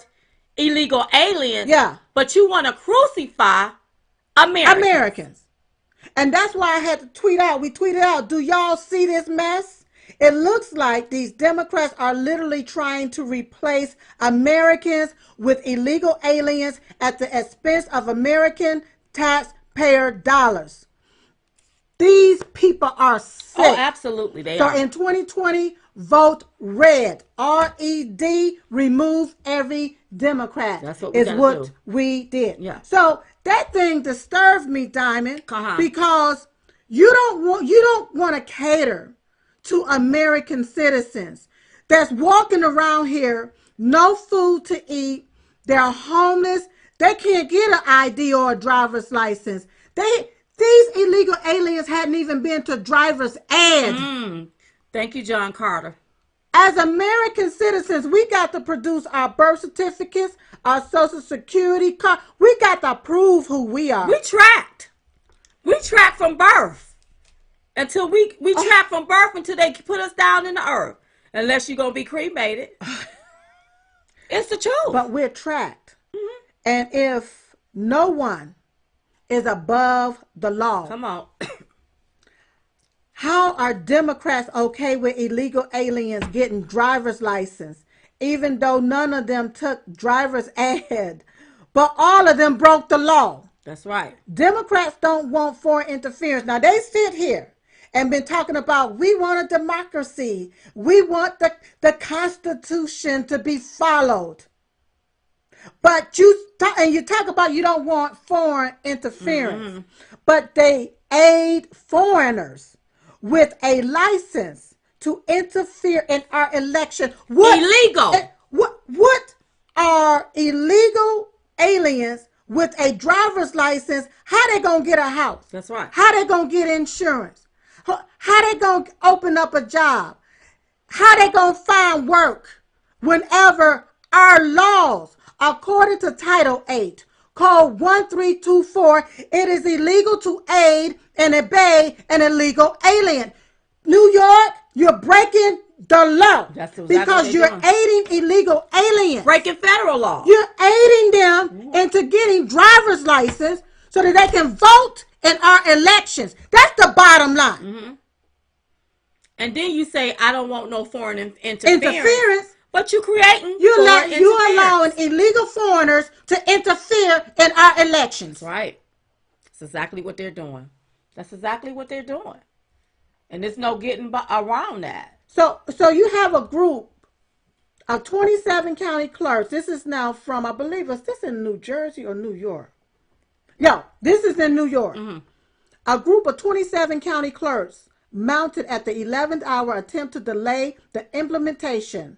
illegal aliens, but you want to crucify Americans? And that's why I had to tweet out. We tweeted out, do y'all see this mess? It looks like these Democrats are literally trying to replace Americans with illegal aliens at the expense of American taxpayer dollars. These people are sick. Oh, absolutely. They are. So in 2020, vote red. R-E-D, remove every Democrat. That's what we did. Yeah. So that thing disturbed me, Diamond, because you don't want to cater to American citizens that's walking around here, no food to eat. They're homeless. They can't get an ID or a driver's license. These illegal aliens hadn't even been to driver's ed. Thank you, John Carter. As American citizens, we got to produce our birth certificates, our social security card. We got to prove who we are. We tracked from birth. Until we track from birth until they put us down in the earth. Unless you're going to be cremated. It's the truth. But we're tracked. And if no one is above the law. Come on. How are Democrats okay with illegal aliens getting driver's license, even though none of them took driver's ed, but all of them broke the law? That's right. Democrats don't want foreign interference. Now they sit here and been talking about we want a democracy. We want the Constitution to be followed. But you talk about you don't want foreign interference, but they aid foreigners with a license to interfere in our election. Illegal. What are illegal aliens with a driver's license? How they gonna get a house? That's right. How they gonna get insurance? How they gonna open up a job? How they gonna find work whenever our laws, according to Title 8, Code 1324, it is illegal to aid and obey an illegal alien. New York, you're breaking the law. That's exactly because you're aiding illegal aliens. Breaking federal law. You're aiding them into getting driver's license so that they can vote in our elections. That's the bottom line. And then you say, I don't want no foreign interference. But you're creating You're allowing illegal foreigners to interfere in our elections. That's right. That's exactly what they're doing. That's exactly what they're doing. And there's no getting around that. So you have a group of 27 county clerks. This is now from, I believe, is this in New Jersey or New York? No, this is in New York. A group of 27 county clerks mounted at the 11th hour attempt to delay the implementation,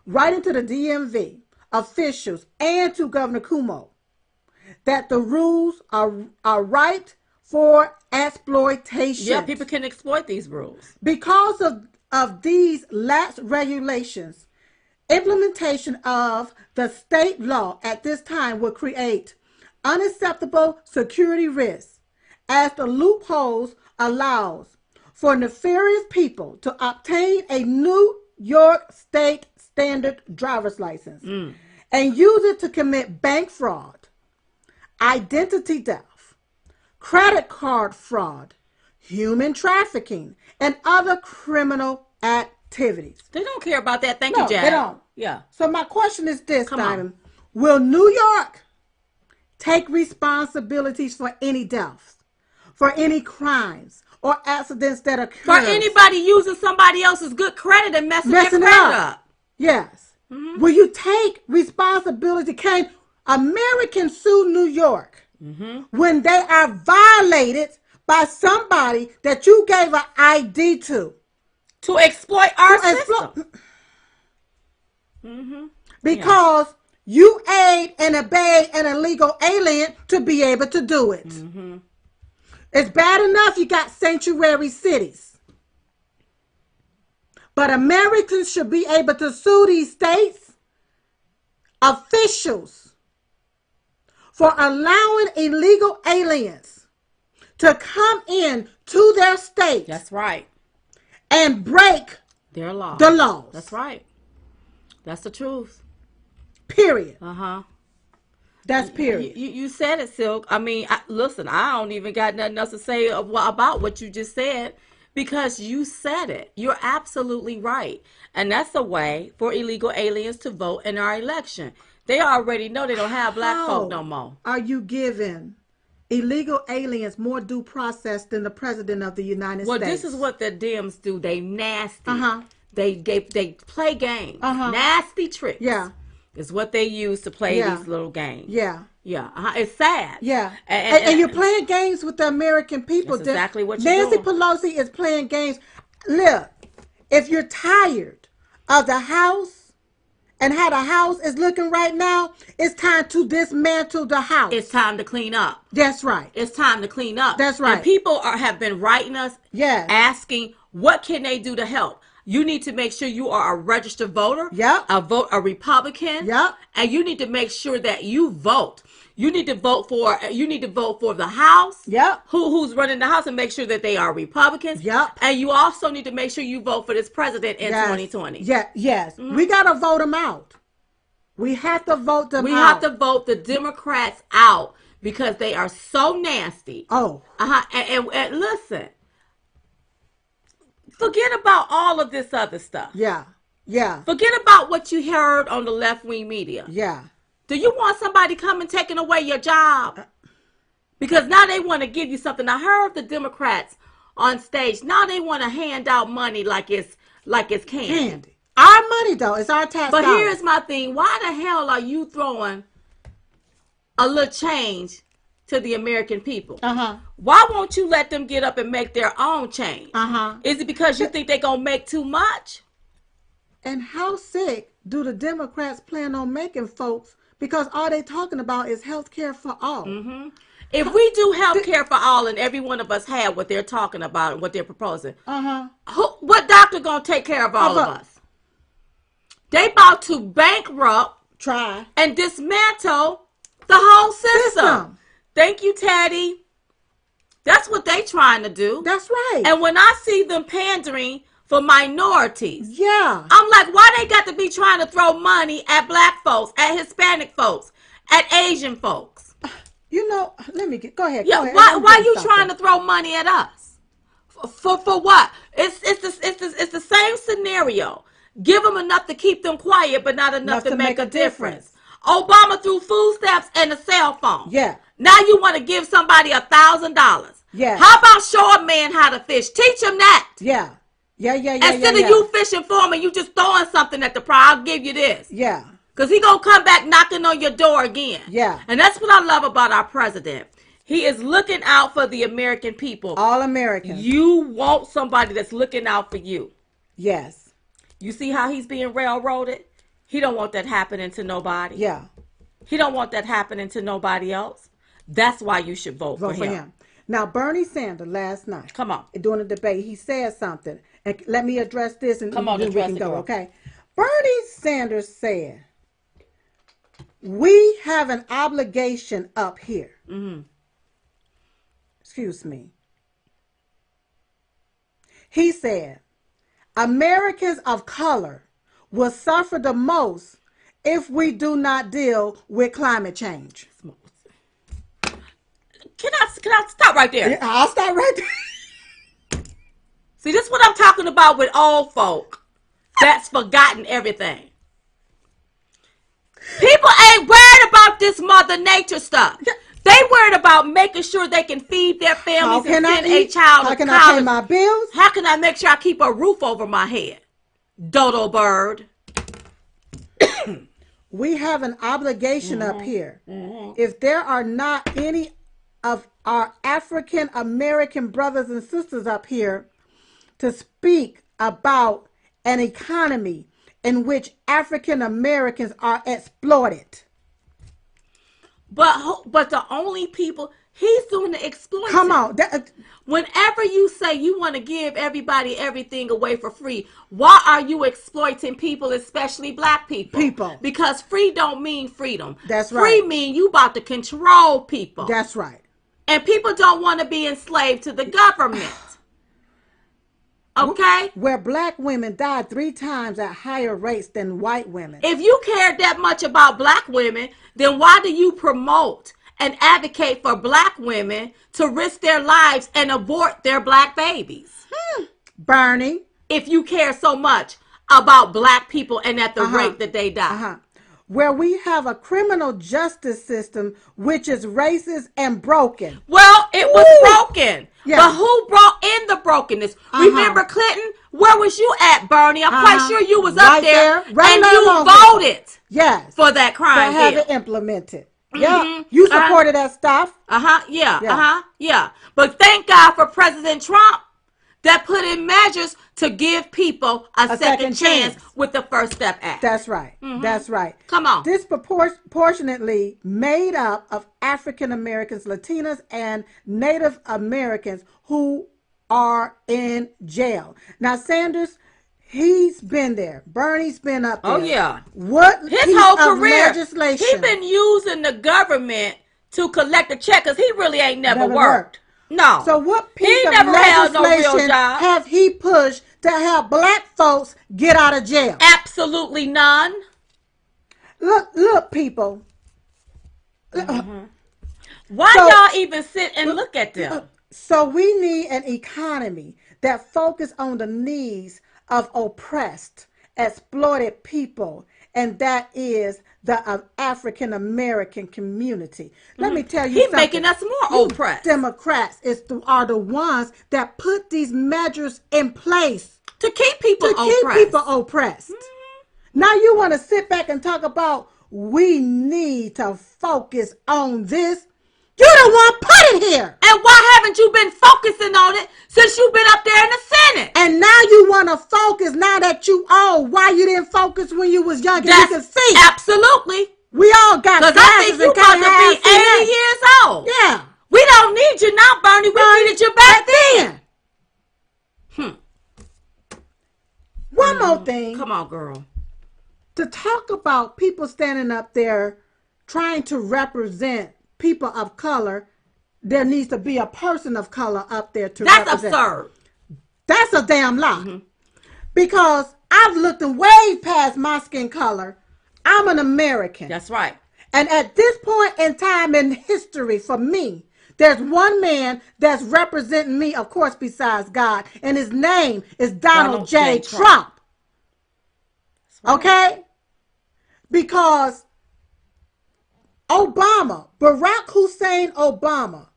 writing to the DMV officials and to Governor Cuomo that the rules are right for exploitation. Yeah, people can exploit these rules. Because of these lax regulations, implementation of the state law at this time will create unacceptable security risks, as the loopholes allows for nefarious people to obtain a New York State standard driver's license and use it to commit bank fraud, identity theft, credit card fraud, human trafficking, and other criminal activities. They don't care about that. Thank you, Jack. They don't. Yeah. So my question is this, Diamond. Will New York take responsibilities for any deaths, for any crimes or accidents that occur? For anybody using somebody else's good credit and messing their credit up. Yes. Will you take responsibility? Can Americans sue New York when they are violated by somebody that you gave an ID to? To exploit our system. Because you aid and obey an illegal alien to be able to do it. It's bad enough you got sanctuary cities. But Americans should be able to sue these states officials for allowing illegal aliens to come in to their state. That's right. And break their laws. The laws. That's right. That's the truth. Period. That's period. You said it, Silk. I mean, listen, I don't even got nothing else to say about what you just said, because you said it. You're absolutely right. And that's a way for illegal aliens to vote in our election. They already know they don't have black folk no more. Are you giving illegal aliens more due process than the president of the United States? Well, this is what the Dems do. They nasty. They play games. Nasty tricks. Yeah. Is what they use to play these little games. Yeah. It's sad. Yeah. And you're playing games with the American people. That's exactly what you're Nancy doing. Pelosi is playing games. Look, if you're tired of the House and how the House is looking right now, it's time to dismantle the House. It's time to clean up. That's right. It's time to clean up. That's right. And people have been writing us, asking, what can they do to help? You need to make sure you are a registered voter. A Republican. And you need to make sure that you vote. You need to vote for the House. Who's running the House, and make sure that they are Republicans. And you also need to make sure you vote for this president in 2020. Yes. We gotta vote them out. We have to vote them out. We have to vote the Democrats out because they are so nasty. And listen. Forget about all of this other stuff. Yeah. Yeah. Forget about what you heard on the left wing media. Yeah. Do you want somebody coming taking away your job? Because now they want to give you something. I heard the Democrats on stage. Now they want to hand out money like it's candy. Our money though, it's our tax But dollars. here's my thing. Why the hell are you throwing a little change to the American people? Why won't you let them get up and make their own change? Is it because you think they're going to make too much? And how sick do the Democrats plan on making folks? Because all they talking about is health care for all. If we do health care for all and every one of us have what they're talking about and what they're proposing, what doctor going to take care of all of us? They about to bankrupt, try, and dismantle the whole system. Thank you, Teddy. That's what they trying to do. That's right. And when I see them pandering for minorities, yeah, I'm like, why they got to be trying to throw money at black folks, at Hispanic folks, at Asian folks? You know, let me go ahead. Yeah, go ahead. why you trying to throw money at us? For what? It's the same scenario. Give them enough to keep them quiet, but not enough to make a difference. Obama threw food stamps and a cell phone. Yeah. Now you want to give somebody $1,000. Yeah. How about show a man how to fish? Teach him that. Yeah. Yeah. Instead of you fishing for him and you just throwing something at the prize, I'll give you this. Yeah. Because he going to come back knocking on your door again. Yeah. And that's what I love about our president. He is looking out for the American people. All Americans. You want somebody that's looking out for you. Yes. You see how he's being railroaded? He don't want that happening to nobody. Yeah. He don't want that happening to nobody else. That's why you should vote for him. Now, Bernie Sanders last night. Come on. During the debate, he said something. And let me address this and then we can go, okay? Bernie Sanders said, we have an obligation up here. Excuse me. He said, Americans of color will suffer the most if we do not deal with climate change. Can I stop right there? Yeah, I'll stop right there. See, this is what I'm talking about with old folk that's forgotten everything. People ain't worried about this Mother Nature stuff. They worried about making sure they can feed their families and send a child to college. How can I pay my bills? How can I make sure I keep a roof over my head? Dodo bird. We have an obligation up here. If there are not any of our African American brothers and sisters up here to speak about an economy in which African Americans are exploited. But the only people he's doing the exploiting. Come on. Whenever you say you want to give everybody everything away for free, why are you exploiting people, especially black people? Because free don't mean freedom. That's right. Free mean you about to control people. That's right. And people don't want to be enslaved to the government. Okay? Where black women died 3 times at higher rates than white women. If you cared that much about black women, then why do you promote and advocate for black women to risk their lives and abort their black babies? Bernie. If you care so much about black people and at the rate that they die. Where we have a criminal justice system which is racist and broken. Well, it was broken. Yeah. But who brought in the brokenness? Remember Clinton? Where was you at, Bernie? I'm quite sure you was up there and you voted for that crime to have it implemented. Yeah, you supported that stuff. Yeah. But thank God for President Trump that put in measures to give people a second chance with the First Step Act. That's right. That's right. Come on. Disproportionately made up of African Americans, Latinas, and Native Americans who are in jail. Now, Sanders, he's been there. Bernie's been up there. Oh, yeah. What his whole career, legislation? He's been using the government to collect a check because he really ain't never worked. No. So what piece of legislation have he pushed to help black folks get out of jail? Absolutely none. Look, people. Why y'all even sit and look at them? So we need an economy that focus on the needs of oppressed, exploited people, and that is the African American community. Let me tell you He's something. making us more oppressed. Democrats are the ones that put these measures in place To keep people to keep oppressed. people oppressed. Now you want to sit back and talk about we need to focus on this. You the one put it here. And why haven't you been focusing on it since you've been up there in the Senate? And now you want to focus now that you old. Why you didn't focus when you was young and you could see? Absolutely. We all got Because I glasses think you and about can't to have be 80 see years old. that. Yeah. We don't need you now, Bernie. We needed you back then. One more thing. Come on, girl. To talk about people standing up there trying to represent people of color, there needs to be a person of color up there to That's represent. absurd. That's a damn lie. Because I've looked way past my skin color. I'm an American. That's right. And at this point in time in history for me, there's one man that's representing me, of course, besides God, and his name is Donald J. Trump. Right. Okay? Because Obama, Barack Hussein Obama,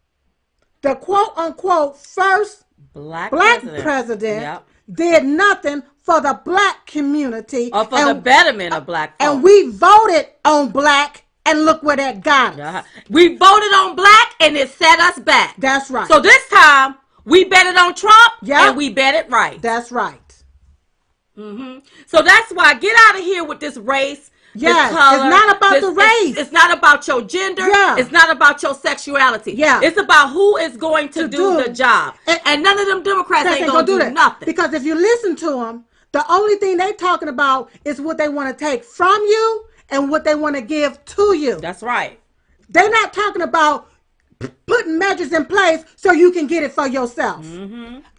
the quote-unquote first black president yep. did nothing for the black community. Or for the betterment of black folks. And we voted on black, and look where that got us. We voted on black, and it set us back. That's right. So this time, we betted on Trump, yep. and we bet it right. That's right. So that's why, get out of here with this race. Yes, it's not about the race. It's not about your gender. Yeah. It's not about your sexuality. Yeah. It's about who is going to do the job. And none of them Democrats ain't going to do nothing. Because if you listen to them, the only thing they talking about is what they want to take from you and what they want to give to you. That's right. They're not talking about putting measures in place so you can get it for yourself.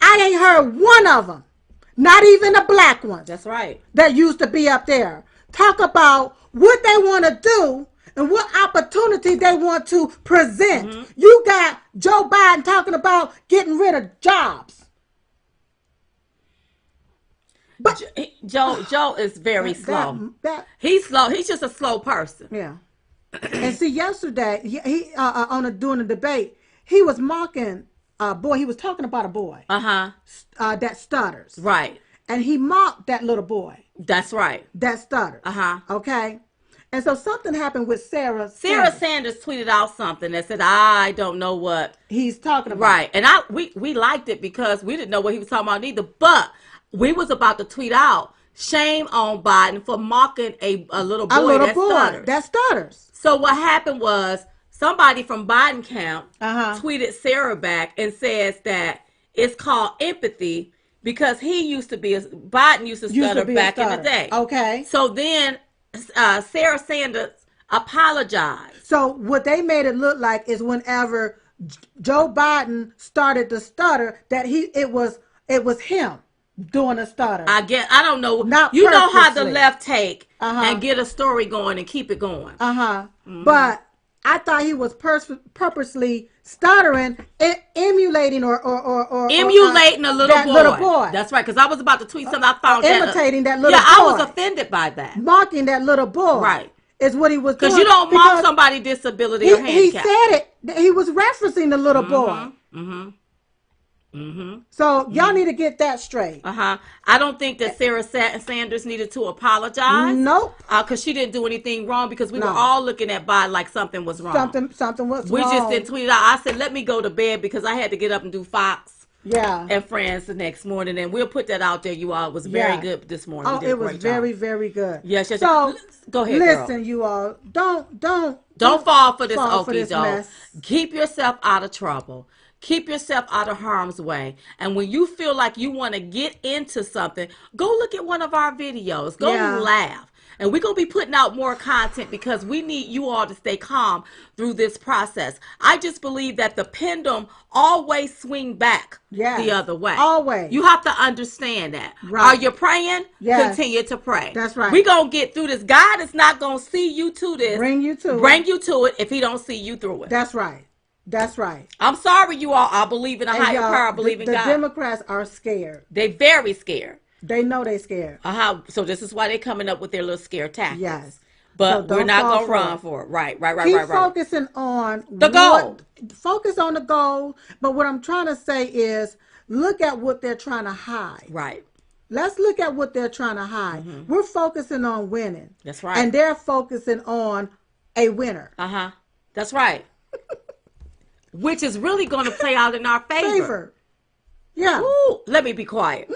I ain't heard one of them, not even the black ones. That's right. That used to be up there. Talk about what they want to do and what opportunity they want to present. You got Joe Biden talking about getting rid of jobs. But Joe is very slow. He's slow. He's just a slow person. Yeah. And see, yesterday he during the debate, he was mocking a boy. He was talking about a boy. That stutters. Right. And he mocked that little boy. That's right. That stutters. Okay. And so something happened with Sarah Sanders tweeted out something that said, I don't know what he's talking about. Right. And we liked it because we didn't know what he was talking about either. But we was about to tweet out, shame on Biden for mocking a little boy that stutters. So what happened was somebody from Biden camp tweeted Sarah back and says that it's called empathy because Biden used to stutter back in the day. Okay. So then Sarah Sanders apologized. So what they made it look like is whenever Joe Biden started to stutter, that it was him doing a stutter. I don't know. Not you purposely. know how the left take and get a story going and keep it going. But I thought he was purposely stuttering, emulating or emulating a little boy. That's right, because I was about to tweet something. I found imitating that little boy. Yeah, I was offended by that. Mocking that little boy. Right. Is what he was doing. Because you don't mock somebody's disability or handicap. He said it. He was referencing the little boy. So y'all need to get that straight. I don't think that Sarah Sanders needed to apologize. Nope. Because she didn't do anything wrong because we were all looking at Biden like something was wrong. Something was wrong. We just didn't tweet it out. I said, let me go to bed because I had to get up and do Fox. Yeah. And Friends the next morning. And we'll put that out there, you all. It was very good this morning. Oh, it was very, very good. Yes. So, go ahead, listen, girl. You all. Don't fall for this okie doke. Keep yourself out of trouble. Keep yourself out of harm's way. And when you feel like you want to get into something, go look at one of our videos. Go laugh. And we're going to be putting out more content because we need you all to stay calm through this process. I just believe that the pendulum always swing back the other way. Always. You have to understand that. Right. Are you praying? Yes. Continue to pray. That's right. We're going to get through this. God is not going to see you to this. Bring you to it if he don't see you through it. That's right. That's right. I'm sorry, you all. I believe in a And higher y'all, power. I believe in the God. Democrats are scared. They very scared. They know they scared. So this is why they're coming up with their little scare tactics. Yes. So But we're don't not fall gonna for run it. for it. Right. Keep focusing on The goal. Focus on the goal. But what I'm trying to say is, look at what they're trying to hide. Right. Let's look at what they're trying to hide. We're focusing on winning. That's right. And they're focusing on a winner. That's right. Which is really going to play out in our favor. Yeah. Ooh, let me be quiet.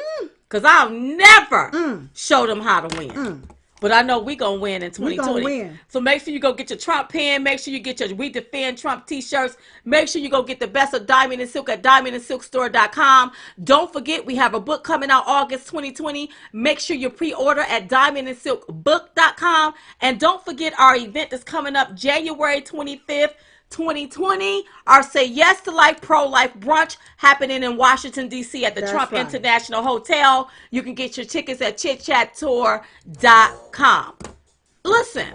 Because I'll never show them how to win. But I know we're going to win in 2020. We're going to win. So make sure you go get your Trump pen. Make sure you get your We Defend Trump t-shirts. Make sure you go get the best of Diamond and Silk at diamondandsilkstore.com. Don't forget, we have a book coming out August 2020. Make sure you pre-order at diamondandsilkbook.com. And don't forget our event is coming up January 25th. 2020, our Say Yes to Life Pro-Life Brunch happening in Washington, D.C. at the Trump International Hotel. You can get your tickets at chitchattour.com. Listen,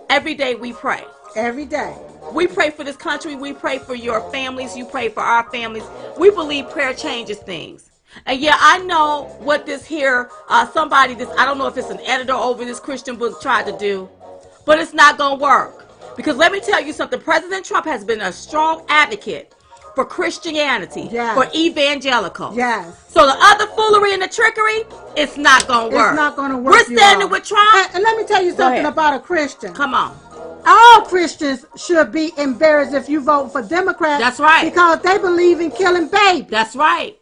every day we pray. Every day. We pray for this country. We pray for your families. You pray for our families. We believe prayer changes things. And yeah, I know what this here, I don't know if it's an editor over this Christian book tried to do, but it's not going to work. Because let me tell you something, President Trump has been a strong advocate for Christianity, for evangelicals. Yes. So the other foolery and the trickery, it's not going to work. It's not going to work. We're standing with Trump. And let me tell you something about a Christian. Come on. All Christians should be embarrassed if you vote for Democrats. That's right. Because they believe in killing babies. That's right.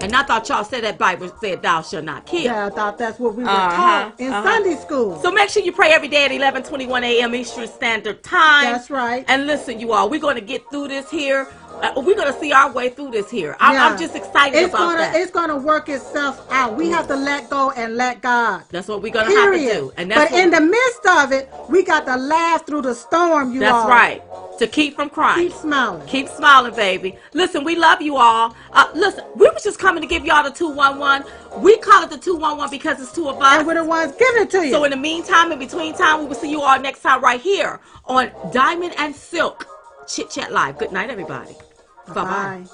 And I thought y'all said that Bible said thou shalt not kill. Yeah, I thought that's what we were taught in Sunday school. So make sure you pray every day at 11:21 a.m. Eastern Standard Time. That's right. And listen, you all, we're going to get through this here. We're going to see our way through this here. I'm just excited about that. It's going to work itself out. We have to let go and let God. That's what we're going to have to do. And that's but in the midst of it, we got to laugh through the storm, you all. That's right. To keep from crying. Keep smiling. Keep smiling, baby. Listen, we love you all. Listen, we were just coming to give y'all the 211. We call it the 211 because it's two of us. And we're the ones giving it to you. So in the meantime, in between time, we will see you all next time right here on Diamond and Silk Chit Chat Live. Good night, everybody. Bye-bye.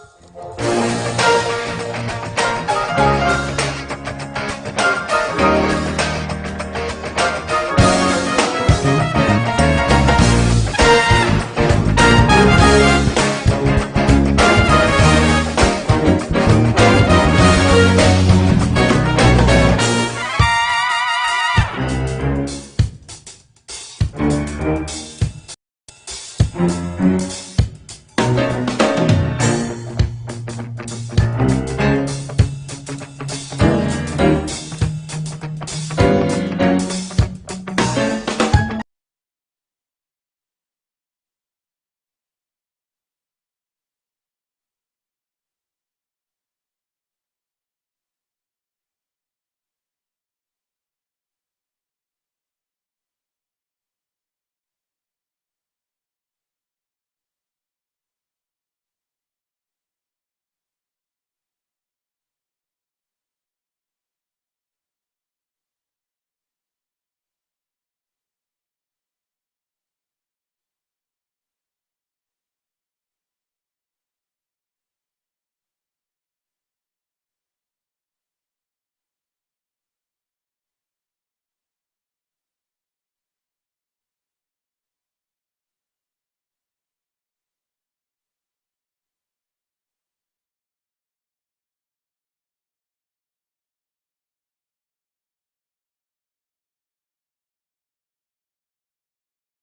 Bye.